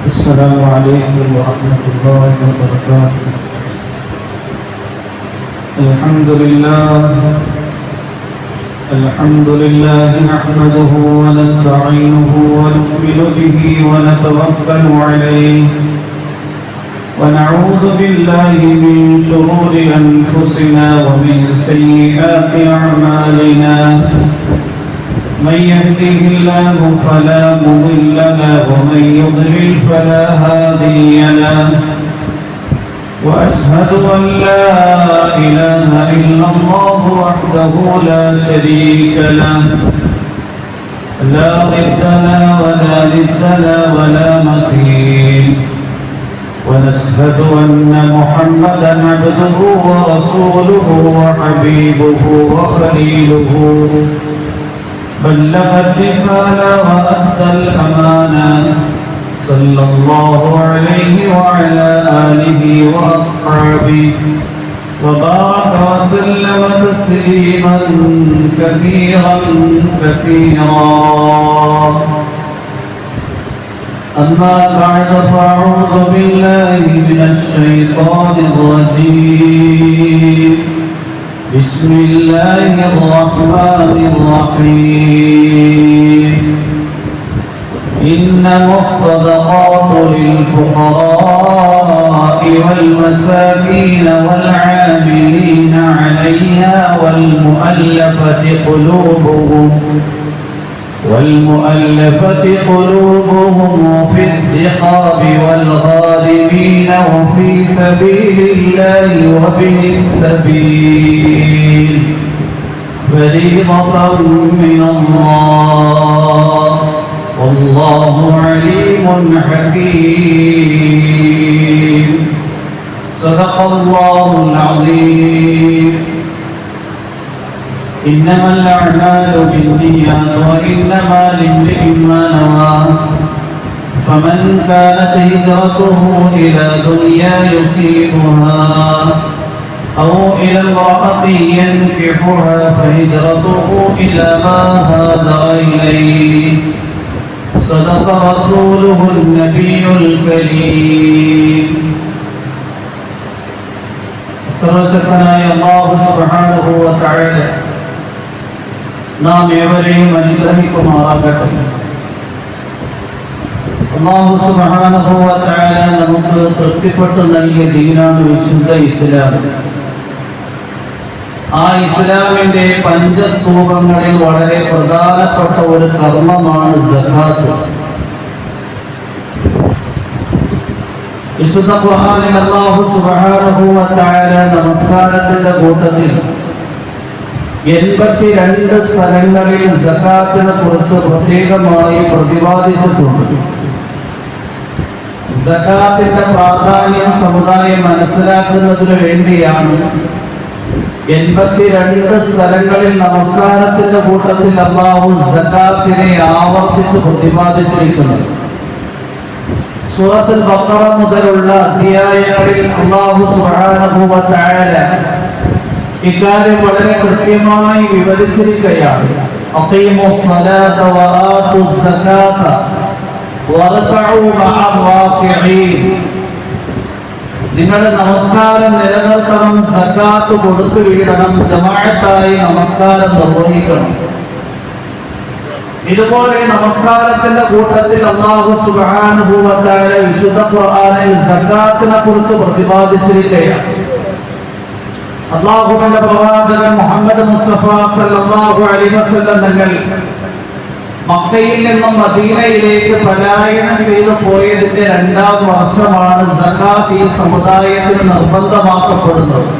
السلام عليكم ورحمة الله وبركاته. الحمد لله نحمده ونستعينه ونؤمن به ونتوكل عليه ونعوذ بالله من شرور أنفسنا ومن سيئات أعمالنا. من يهده الله فلا مضل له ومن يضلل فلا هادي له. وأشهد أن لا إله إلا الله وحده لا شريك له لا ضد له ولا ند له ولا مثيل. ونشهد أن محمدا عبده ورسوله وحبيبه وخليله بلغ الرسالة وأدى الأمانة صلى الله عليه وعلى آله وأصحابه وبارك وسلم تسليما كثيرا أما بعد فأعوذ بالله من الشيطان الرجيم. بسم الله الرحمن الرحيم. إنما الصدقات للفقراء والمساكين والعاملين عليها والمؤلفة قلوبهم وفي الرقاب والغارمين وفي سبيل الله وابن السبيل فريضة من الله والله عليم حكيم. صدق الله العظيم. إنما الأعمال بالنيات وإنما لامرئ ما نوى. فمن كانت هجرته إلى دنيا يصيبها أو إلى امرأة ينكحها فهجرته إلى ما هاجر إليه. صدق رسوله النبي الكريم. സർവശക്തനായ അല്ലാഹു സുബ്ഹാനഹു വ തആല നാം ഏവരെയും അനുഗ്രഹിക്കുമാറാകട്ടെ. അല്ലാഹു സുബ്ഹാനഹു വ തആല നമുക്ക് തൃപ്തിപ്പെട്ട് നൽകിയ ദീനാണ് വിശുദ്ധ ഇസ്ലാം. ആ ഇസ്ലാമിന്റെ പഞ്ചസ്തൂപങ്ങളിൽ വളരെ പ്രധാനപ്പെട്ട ഒരു കർമ്മമാണ് സകാത്ത്. വിശുദ്ധ ഖുർആനിൽ അല്ലാഹു സുബ്ഹാനഹു വ തആല നമസ്കാരത്തിന്റെ കൂട്ടത്തിൽ 82 സ്ഥലങ്ങളിൽ സകാത്തിനെ കുറിച്ച് പ്രത്യേകമായി പ്രതിപാദിച്ചിട്ടുണ്ട്. സകാത്തിന്റെ പ്രാധാന്യം സമുദായം മനസ്സിലാക്കുന്നതിന് വേണ്ടിയാണ് 82 സ്ഥലങ്ങളിൽ നമസ്കാരത്തിന്റെ കൂട്ടത്തിൽ അല്ലാഹു സകാത്തിനെ ആവർത്തിച്ച് പ്രതിപാദിച്ചിരിക്കുന്നത്. സൂറത്തുൽ ബഖറ മുതലുള്ള അധ്യായങ്ങളിൽ അല്ലാഹു സുബ്ഹാനഹു വ തആല ഇക്കാര്യം വളരെ കൃത്യമായി വിവരിച്ചിരിക്കുകയാണ്. അഖീമുസ് സ്വലാത വആതുസ് സകാത വർകഉ മഅർ റാകിഈൻ. നിങ്ങളുടെ നമസ്കാരം നിലനിർത്തണം, സകാത്ത് കൊടുത്തു വീടണം, ജമാഅത്തായി നമസ്കാരം നിർവഹിക്കണം. ഇതുപോലെ നമസ്കാരത്തിന്റെ കൂട്ടത്തിൽ അല്ലാഹു സുബ്ഹാനഹു വ തആല വിശുദ്ധ ഖുർആനിൽ സകാത്തിനെ കുറിച്ച് പ്രതിപാദിച്ചിരിക്കുകയാണ്. അല്ലാഹുവിന്റെ പ്രവാചകൻ മുഹമ്മദ് മുസ്തഫ സല്ലല്ലാഹു അലൈഹി വസല്ലം തങ്ങൾ മക്കയിൽ നിന്നും മദീനയിലേക്ക് പലായനം ചെയ്തു പോയതിന്റെ 2ാം വർഷമാണ് സകാത്ത് ഈ സമുദായത്തിന് നിർബന്ധമാക്കപ്പെടുന്നത്.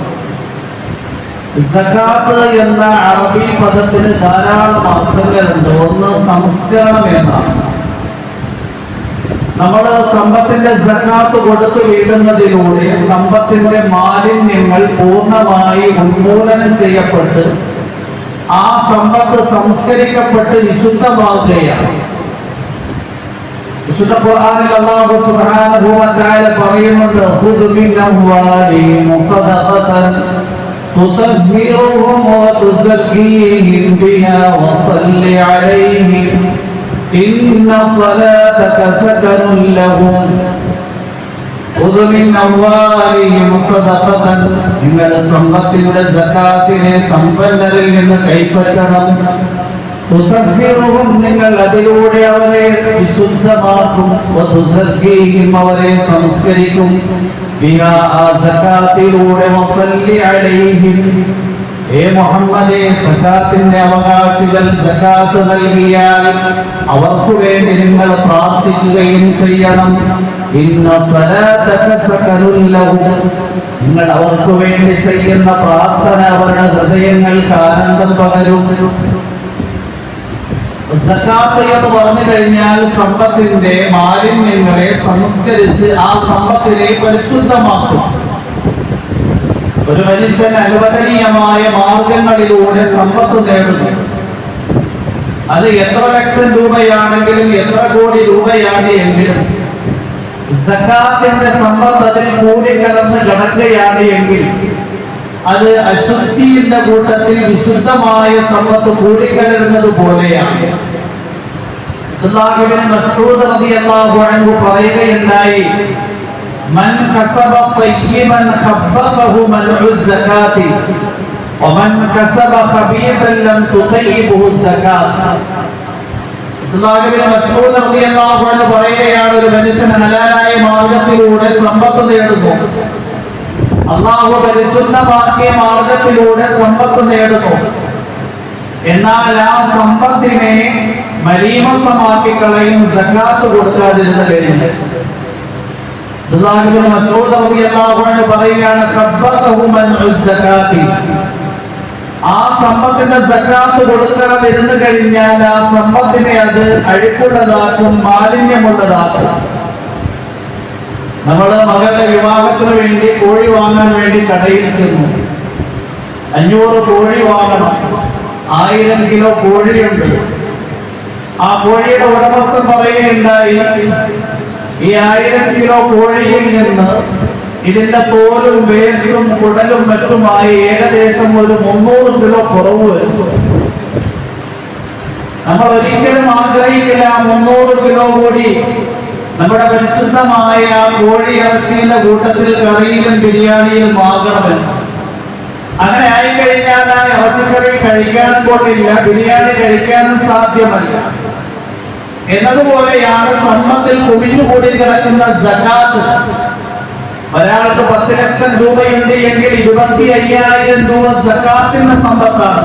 സകാത്ത് എന്ന അറബി പദത്തിന് ധാരാളം അർത്ഥങ്ങളുണ്ട്. ഒന്ന് സംസ്കരണം എന്നാണ്. നമ്മൾ സമ്പത്തിന്റെ സകാത്ത് കൊടുത്തു വീടുന്നതിലൂടെ സമ്പത്തിന്റെ മാലിന്യങ്ങൾ പൂർണ്ണമായി ഉന്മൂലനം ചെയ്യപ്പെട്ട് ആ സമ്പത്ത് സംസ്കരിക്കപ്പെട്ട് വിശുദ്ധമാവുകയാണ്. വിശുദ്ധ ഖുർആനിൽ അല്ലാഹു സുബ്ഹാനഹു വ തആല പറയുന്നുണ്ട്, ഖുദ് മിൻ അംവാലിഹിം സദഖതൻ തുതഹിറുഹും വതുസക്കിഹിം ബിഹാ വസല്ലി അലൈഹിം ഇന്ന സ്വലാതക സകറുൻ ലഹും ഖുദ് മിൻ അംവാലിഹിം സദഖതൻ. നിങ്ങൾ സമ്പത്തിന്റെ സകാത്തിനെ സമ്പന്നരിൽ നിന്ന് കൈപ്പറ്റണം. തുതഹിറുഹും, നിങ്ങൾ അതിലൂടെ അവരെ വിശുദ്ധമാക്കും. വതുസക്കീഹിം, അവരെ സംസ്കരിക്കും. ബിഹാ, ആ സകാത്തിലൂടെ. വസല്ലി അലൈഹിം, ഏ മുഹമ്മദേ, സകാത്തിന്റെ അവകാശികൾ സകാത്ത് നൽകിയാൽ അവർക്ക് വേണ്ടി നിങ്ങൾ പ്രാർത്ഥിക്കുകയും ചെയ്യണം. ഇന്ന സലാതക സകറുൻ ലഹും, നിങ്ങൾ അവർക്ക് വേണ്ടി ചെയ്യുന്ന പ്രാർത്ഥന അവരുടെ ഹൃദയങ്ങൾക്ക് ആനന്ദം പകരും. സകാത്ത് എന്ന് പറഞ്ഞു കഴിഞ്ഞാൽ സമ്പത്തിന്റെ മാലിന്യങ്ങളെ സംസ്കരിച്ച് ആ സമ്പത്തിനെ പരിശുദ്ധമാക്കും. ഒരു മനുഷ്യൻ അനുവദനീയമായ മാർഗങ്ങളിലൂടെ സമ്പത്ത് നേടുന്നു. അത് എത്ര ലക്ഷം രൂപയാണെങ്കിലും എത്ര കോടി രൂപയാണ് എങ്കിലും സകാത്തിന്റെ സമ്പത്ത് അതിൽ കൂടിക്കലർന്ന് കിടക്കുകയാണ് എങ്കിൽ അത് അശുദ്ധിയുടെ കൂട്ടത്തിൽ വിശുദ്ധമായ സമ്പത്ത് കൂടിക്കലരുന്നത് പോലെയാണ്. അല്ലാഹുവിൻ മസ്ഊദ് റളിയല്ലാഹു അൻഹു പറയുകയുണ്ടായി, മൻ കസബ തയ്യിബൻ ഖബ്ബഹു മൻഉ സകാത്തി വമൻ കസബ ഖബീസൻ ലം തുതയ്യിബുഹു സകാത്ത്. അല്ലാഹുവിൻ മസ്ഊദ് റളിയല്ലാഹു അൻഹു പറയുകയാണ്, ഒരു മനുഷ്യൻ ഹലാലായ മാർഗത്തിലൂടെ സമ്പത്ത് നേടുന്നു, അല്ലാഹു പരിശുദ്ധമാക്കിയ മാർഗത്തിലൂടെ സമ്പത്ത് നേടുന്നു. എന്നാൽ ആ സമ്പത്തിനെ മലീമസമാക്കി കളയും സകാത്ത് കൊടുക്കാതിരുന്നു കഴിഞ്ഞു. അല്ലാഹുവിൻ മസ്ഊദ് റളിയല്ലാഹു അൻഹു പറയുകയാണ്, ഖബ്ബഹു മൻഉ സകാത്തി, ആ സമ്പത്തിന്റെ സകാത്ത് കൊടുക്കാതിരുന്നു കഴിഞ്ഞാൽ ആ സമ്പത്തിനെ അത് അഴുക്കുള്ളതാക്കും, മാലിന്യമുള്ളതാക്കും. നമ്മള് മകളുടെ വിവാഹത്തിന് വേണ്ടി കോഴി വാങ്ങാൻ വേണ്ടി കടയിൽ ചെന്നു. 500 കോഴി വാങ്ങണം. 1000 കിലോ കോഴിയുണ്ട്. ആ കോഴിയുടെ ഉടമസ്ഥൻ പറയുകയുണ്ടായി, ഈ 1000 കിലോ കോഴിയിൽ നിന്ന് ഇതിന്റെ തോലും വേസ്റ്റും കുടലും മറ്റുമായി ഏകദേശം ഒരു 300 കിലോ കുറവ് വരും. നമ്മൾ ഒരിക്കലും ആഗ്രഹിക്കില്ല 300 കിലോ കൂടി നമ്മുടെ പരിശുദ്ധമായ കോഴിയിറച്ചിയുടെ കൂട്ടത്തിൽ കറിയിലും ബിരിയാണിയിലും ആകണമെന്ന്. അങ്ങനെ ആയിക്കഴിഞ്ഞാൽ ആ ഇറച്ചിക്കറി കഴിക്കാൻ കൊള്ളില്ല, ബിരിയാണി കഴിക്കാനും സാധ്യമല്ല. എന്നതുപോലെയാണ് സമ്പത്തിൽ കുമിഞ്ഞുകൂടി കിടക്കുന്ന സകാത്ത്. ഒരാൾക്ക് 10 ലക്ഷം രൂപയുണ്ട് എങ്കിൽ 25,000 രൂപ സകാത്തിന്റെ സമ്പത്താണ്.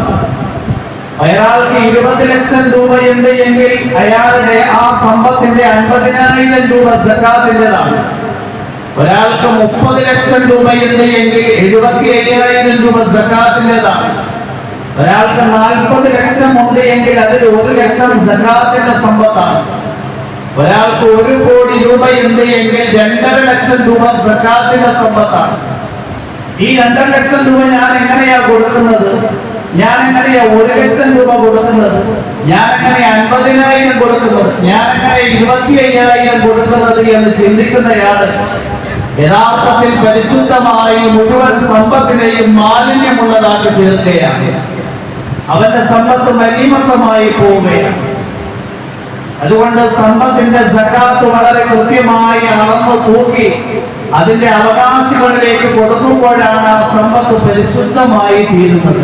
ഒരാൾക്ക് 20 ലക്ഷം രൂപയുണ്ട് എങ്കിൽ അയാളുടെ ആ സമ്പത്തിന്റെ 50,000 രൂപ സകാത്തിൻ്റെതാണ്. ഒരാൾക്ക് 30 ലക്ഷം രൂപയുണ്ട് എങ്കിൽ 75,000 രൂപ സകാത്തിൻ്റെതാണ്. ഒരാൾക്ക് 40 ലക്ഷം ഉണ്ട് എങ്കിൽ അതിൽ 1 ലക്ഷം സകാത്തിന്റെ സമ്പത്താണ്. ഒരാൾക്ക് 1 കോടി രൂപയുണ്ട് എങ്കിൽ 2.5 ലക്ഷം രൂപ സകാത്തിന്റെ സമ്പത്താണ്. ഈ 2.5 ലക്ഷം രൂപ ഞാൻ എങ്ങനെയാ കൊടുക്കുന്നത്? ഞാൻ എങ്ങനെയാ 1 ലക്ഷം രൂപ കൊടുക്കുന്നത്? ഞാൻ എങ്ങനെ 50,000 കൊടുക്കുന്നത്? ഞാൻ എങ്ങനെ 25,000 കൊടുക്കുന്നത് എന്ന് ചിന്തിക്കുന്നയാള് യഥാർത്ഥത്തിൽ പരിശുദ്ധമായി മുഴുവൻ സമ്പത്തിനെയും മാലിന്യമുള്ളതാക്കി തീർക്കുകയാണ്. അവന്റെ സമ്പത്ത് മലീമസമായി പോവുകയാണ്. അതുകൊണ്ട് സമ്പത്തിന്റെ സകാത്ത് വളരെ കൃത്യമായി അളന്ന് തൂക്കി അതിന്റെ അവകാശികളിലേക്ക് കൊടുക്കുമ്പോഴാണ് ആ സമ്പത്ത് പരിശുദ്ധമായി തീരുന്നത്.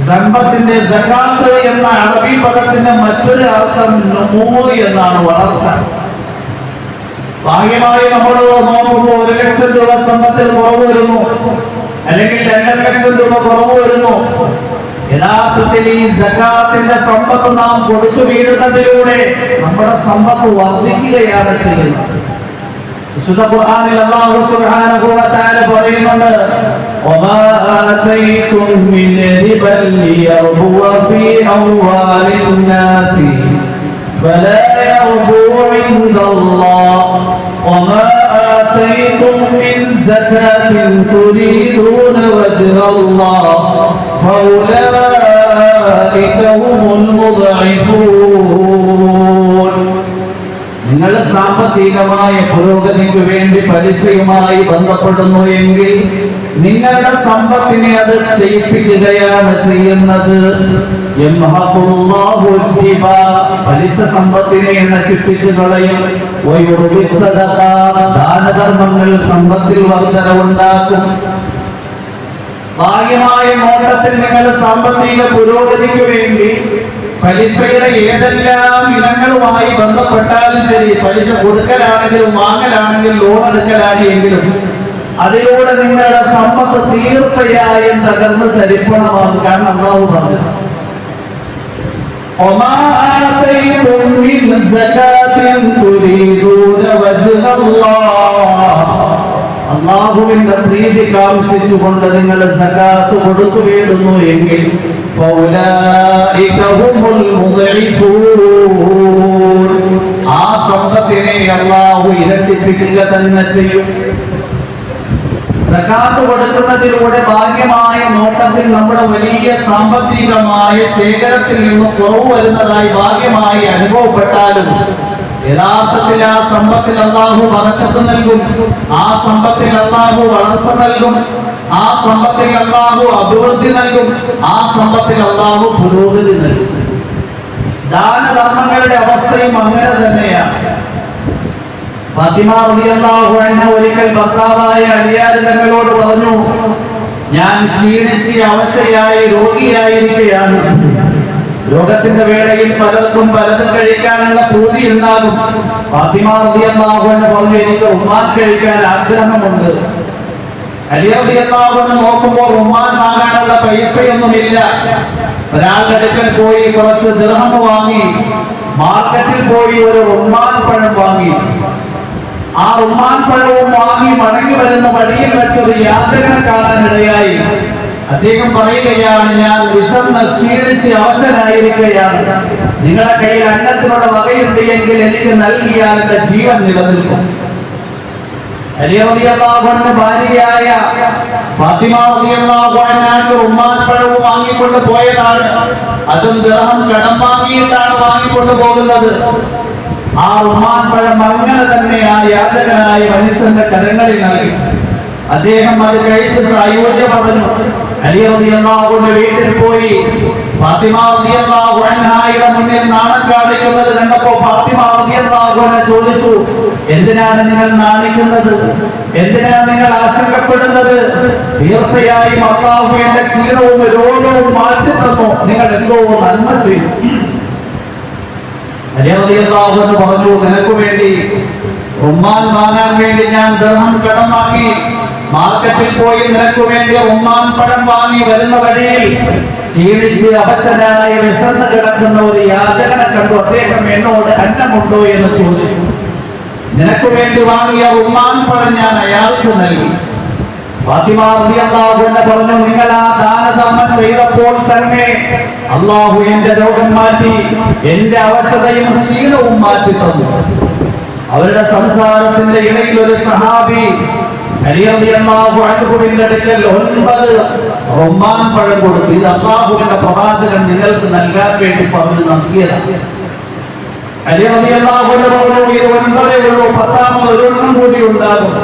സമ്പത്തിന്റെ സകാത്ത് എന്ന അറബി പദത്തിന്റെ മറ്റൊരു അർത്ഥം നുമൂ എന്നാണ്, വളർച്ച. ഭാഗ്യമായി നമ്മൾ നോക്കുമ്പോൾ 1 ലക്ഷം രൂപ സമ്പത്തിൽ കുറവ് വരുന്നു, അല്ലെങ്കിൽ 2.5 ലക്ഷം രൂപ കുറവ് വരുന്നു. യഥാർത്ഥത്തിൽ ഈ സകാത്തിന്റെ സമ്പത്ത് നാം കൊടുത്തു വീഴുന്നതിലൂടെ നമ്മുടെ സമ്പത്ത് വർദ്ധിക്കുകയാണ് ചെയ്യുന്നത്. വിശുദ്ധ ഖുർആനിൽ അല്ലാഹു സുബ്ഹാനഹു വ തആല പറയുന്നുണ്ട്, വമാ ആതൈതും മിൻ റിബൻ ലിയർബുവ ഫീ അംവാലിൻ നാസി ഫലാ യർബു ഇൻദല്ലാഹ് വമാ ആതൈതും മിൻ സകാത്തിൻ തുരീദൂന വജ്ഹല്ലാഹ് ഫൗലായിക ഹുമുൽ മുദ്ഇഫൂൻ. നിങ്ങൾ സാമ്പത്തികമായ പുരോഗതിക്ക് വേണ്ടി പലിശയുമായി ബന്ധപ്പെടുന്നു എങ്കിൽ നിങ്ങളുടെ സമ്പത്തിനെ അത് ക്ഷയിപ്പിക്കുകയാണ് ചെയ്യുന്നത്. പലിശ സമ്പത്തിനെ നശിപ്പിച്ചു കളയും. ദാനധർമ്മങ്ങൾ സമ്പത്തിൽ വർധനവുണ്ടാക്കും. ബാഹ്യമായ നോട്ടത്തിൽ നിങ്ങളുടെ സാമ്പത്തിക പുരോഗതിക്ക് വേണ്ടി പലിശയുടെ ഏതെല്ലാം ഇനങ്ങളുമായി ബന്ധപ്പെട്ടാലും ശരി, പലിശ കൊടുക്കലാണെങ്കിലും വാങ്ങലാണെങ്കിലും ലോൺ എടുക്കലാണെങ്കിലും അതിലൂടെ നിങ്ങളുടെ സമ്പത്ത് തീർച്ചയായും തകർന്ന് തരിപ്പണമാകും. കാരണം അല്ലാഹു പറഞ്ഞു, അല്ലാഹുവിന്റെ പ്രീതി കാംക്ഷിച്ചുകൊണ്ട് നിങ്ങൾ സകാത്ത് കൊടുത്തു വീടുന്നു എങ്കിൽ ആ സമ്പത്തിനെ അല്ലാഹു ഇരട്ടിപ്പിക്കുക തന്നെ ചെയ്യും. സകാത്ത് കൊടുക്കുന്നതിലൂടെ ഭാഗ്യമായ നോട്ടത്തിൽ നമ്മുടെ വലിയ സാമ്പത്തികമായ ശേഖരത്തിൽ നിന്ന് കുറവ് വരുന്നതായി ഭാഗ്യമായി അനുഭവപ്പെട്ടാലും യഥാർത്ഥത്തിൽ ആ സമ്പത്തിൽ അല്ലാഹു ബറക്കത്ത് നൽകും. ആ സമ്പത്തിൽ അല്ലാഹു വളർച്ച നൽകും. ആ സമ്പത്തിൽ അല്ലാഹു അഭിവൃദ്ധി നൽകും. ആ സമ്പത്തിൽ അല്ലാഹു പുരോഗതി നൽകും. ദാനധർമ്മങ്ങളുടെ അവസ്ഥയും അങ്ങനെ തന്നെയാണ്. ഫാത്തിമ റളിയല്ലാഹു അൻഹ ഒരിക്കൽ ഭർത്താവായ അലിയാർ തങ്ങളോട് പറഞ്ഞു, ഞാൻ ക്ഷീണിച്ച് അവശയായി രോഗിയായിരിക്കുകയാണ്. രോഗത്തിന്റെ വേളയിൽ പലർക്കും പലതും കഴിക്കാനുള്ള പൂതി ഉണ്ടാകും. ഫാത്തിമ റളിയല്ലാഹു അൻഹ പറഞ്ഞു, എനിക്ക് ഉമ്മാൻ കഴിക്കാൻ ആഗ്രഹമുണ്ട്. അലി റളിയല്ലാഹു അൻഹു നോക്കുമ്പോൾ ഉമ്മാൻ വാങ്ങാനുള്ള പൈസയൊന്നുമില്ല. ഒരാളുടെ അടുക്കൽ പോയി കുറച്ച് ദിർഹം വാങ്ങി, മാർക്കറ്റിൽ പോയി ഒരു ഉമ്മാൻ പഴം വാങ്ങി. ആ ഉമ്മാൻ പഴവും വാങ്ങി മടങ്ങി വരുന്ന വഴിയിൽ വെച്ചൊരു യാത്രനെ കാണാനിടയായി. അദ്ദേഹം പറയുകയാണ്, ഞാൻ വിശന്ന് ക്ഷീണിച്ച് അവശനായിരിക്കുകയാണ്. നിങ്ങളുടെ കയ്യിൽ അന്നത്തിനുള്ള വകയുണ്ട് എങ്കിൽ എനിക്ക് നൽകിയാൽ എന്റെ ജീവൻ നിലനിൽക്കും. അലി റളിയല്ലാഹു അൻഹു ഭാര്യയായ ഫാത്തിമ റളിയല്ലാഹു അൻഹയ്ക്ക് ഉമ്മാൻ പഴവും വാങ്ങിക്കൊണ്ട് പോയതാണ്. അതും ദിർഹം കടം വാങ്ങിയിട്ടാണ് വാങ്ങിക്കൊണ്ട് പോകുന്നത്. ആ ഉമ്മാൻ പഴം അങ്ങനെ തന്നെ ആ യാചകനായ മനുഷ്യന്റെ കരങ്ങളിൽ നൽകി. അദ്ദേഹം അത് കഴിച്ച് സായുജ്യം പറഞ്ഞു. അലി റളിയല്ലാഹു അൻഹു വീട്ടിൽ പോയി ഫാത്തിമ റളിയല്ലാഹു അൻഹയുടെ മുന്നിൽ നാണം കാണിക്കുന്നത് കണ്ടപ്പോൾ ഫാത്തിമ റളിയല്ലാഹു അൻഹ ചോദിച്ചു, എന്തിനാണ് നിങ്ങൾ നാണിക്കുന്നത്? എന്തിനാണ് നിങ്ങൾ ആശങ്കപ്പെടുന്നത്? തീർച്ചയായും അല്ലാഹു എന്റെ ക്ഷീണവും രോഗവും മാറ്റി തന്നു. നിങ്ങൾ എന്തോ നന്മ ചെയ്തു. അലി റളിയല്ലാഹു അൻഹു പറഞ്ഞു, നിനക്ക് വേണ്ടി ഉമ്മാൻ വാങ്ങാൻ വേണ്ടി ഞാൻ ദിർഹം കടം വാങ്ങി മാർക്കറ്റിൽ പോയി നിനക്ക് വേണ്ടി ഉമ്മാൻ പഴം വാങ്ങി വരുന്ന വഴിയിൽ ക്ഷീണിച്ച് അവശനായി വിശന്ന് കിടക്കുന്ന ഒരു യാചകനെ കണ്ടു. അദ്ദേഹം എന്നോട് അന്നമുണ്ടോ എന്ന് ചോദിച്ചു. നിനക്ക് വേണ്ടി വാങ്ങിയ ഉമ്മാൻ പഴം ഞാൻ അയാൾക്ക് നൽകി. ഫാത്തിമ റളിയല്ലാഹു അൻഹ പറഞ്ഞു, നിങ്ങൾ ആ ദാനധർമ്മം ചെയ്തപ്പോൾ തന്നെ അല്ലാഹു എന്റെ രോഗം മാറ്റി, എന്റെ അവശതയും ക്ഷീണവും മാറ്റി തന്നു. അവരുടെ സംസാരത്തിന്റെ ഇടയിൽ ഒരു സഹാബി അലി റളിയല്ലാഹു അൻഹുവിന്റെ അടുക്കൽ 9 ഉമ്മാൻ പഴം കൊടുത്തു. ഇത് അല്ലാഹുവിന്റെ പ്രവാചകൻ നിങ്ങൾക്ക് നൽകാൻ വേണ്ടി പറഞ്ഞു നൽകിയതാണ്. അലി റളിയല്ലാഹു അൻഹു പറഞ്ഞു, ഇത് 9 ഉള്ളൂ, 10ാമത് ഒരെണ്ണം കൂടി ഉണ്ടാകും.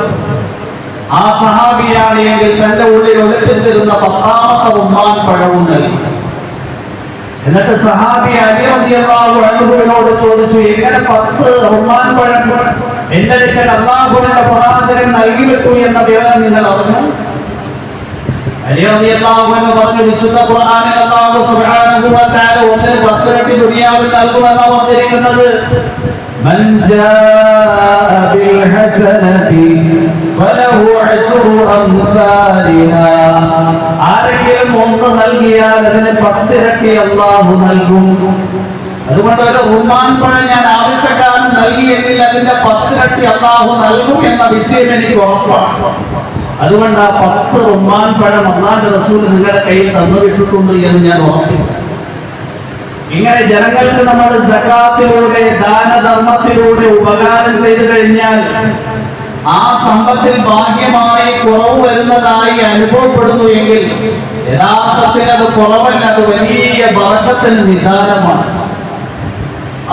ആ സഹാബിയാണ് എങ്കിൽ തന്റെ ഉള്ളിൽ ഒളിപ്പിച്ചിരുന്ന 10ാമത്തെ ഉമ്മാൻ പഴവും നൽകി. എന്നിട്ട് സഹാബി അലി റളിയല്ലാഹു അൻഹുവിനോട് ചോദിച്ചു, എങ്ങനെ 10 ഉമ്മാൻ പഴം എന്റെ അടുക്കൽ അല്ലാഹുവിന്റെ പ്രവാചകൻ നൽകി വെക്കൂ എന്ന വിവരം നിങ്ങൾ അറിഞ്ഞു? അലി റളിയല്ലാഹു അൻഹു പറഞ്ഞു, വിശുദ്ധ ഖുർആനിൽ അല്ലാഹു സുബ്ഹാനഹു വ തആല 10 ഇരട്ടി ദുനിയാവിൽ നൽകുമെന്നാണ് പറഞ്ഞിരിക്കുന്നത്. മൻ ജാഅ ബിൽ ഹസനതി ഫലഹു അശ്റു അംസാലിഹാ. ആരെങ്കിലും 1 നൽകിയാൽ അതിന് 10 ഇരട്ടി അല്ലാഹു നൽകും. അതുകൊണ്ട് ഒരു ഉമ്മാൻ പഴം ഞാൻ ആവശ്യക്കാരന് നൽകിയെങ്കിൽ അതിന്റെ 10 ഇരട്ടി അല്ലാഹു നൽകും എന്ന വിഷയം എനിക്ക് ഉറപ്പാണ്. അതുകൊണ്ട് ആ 10 ഉമ്മാൻ പഴം അല്ലാഹുവിന്റെ റസൂൽ നിങ്ങളുടെ കയ്യിൽ തന്നുവിട്ടിട്ടുണ്ട് എന്ന് ഞാൻ ഉറപ്പിച്ചു. ഇങ്ങനെ ജനങ്ങൾക്ക് നമ്മൾ സകാത്തിലൂടെ ദാനധർമ്മത്തിലൂടെ ഉപകാരം ചെയ്തു കഴിഞ്ഞാൽ ആ സമ്പത്തിൽ ഭാഗ്യമായി കുറവ് വരുന്നതായി അനുഭവപ്പെടുന്നു എങ്കിൽ യഥാർത്ഥത്തിൽ അത് കുറവല്ല, അത് വലിയ ബറക്കത്തിന് നിദാനമാണ്.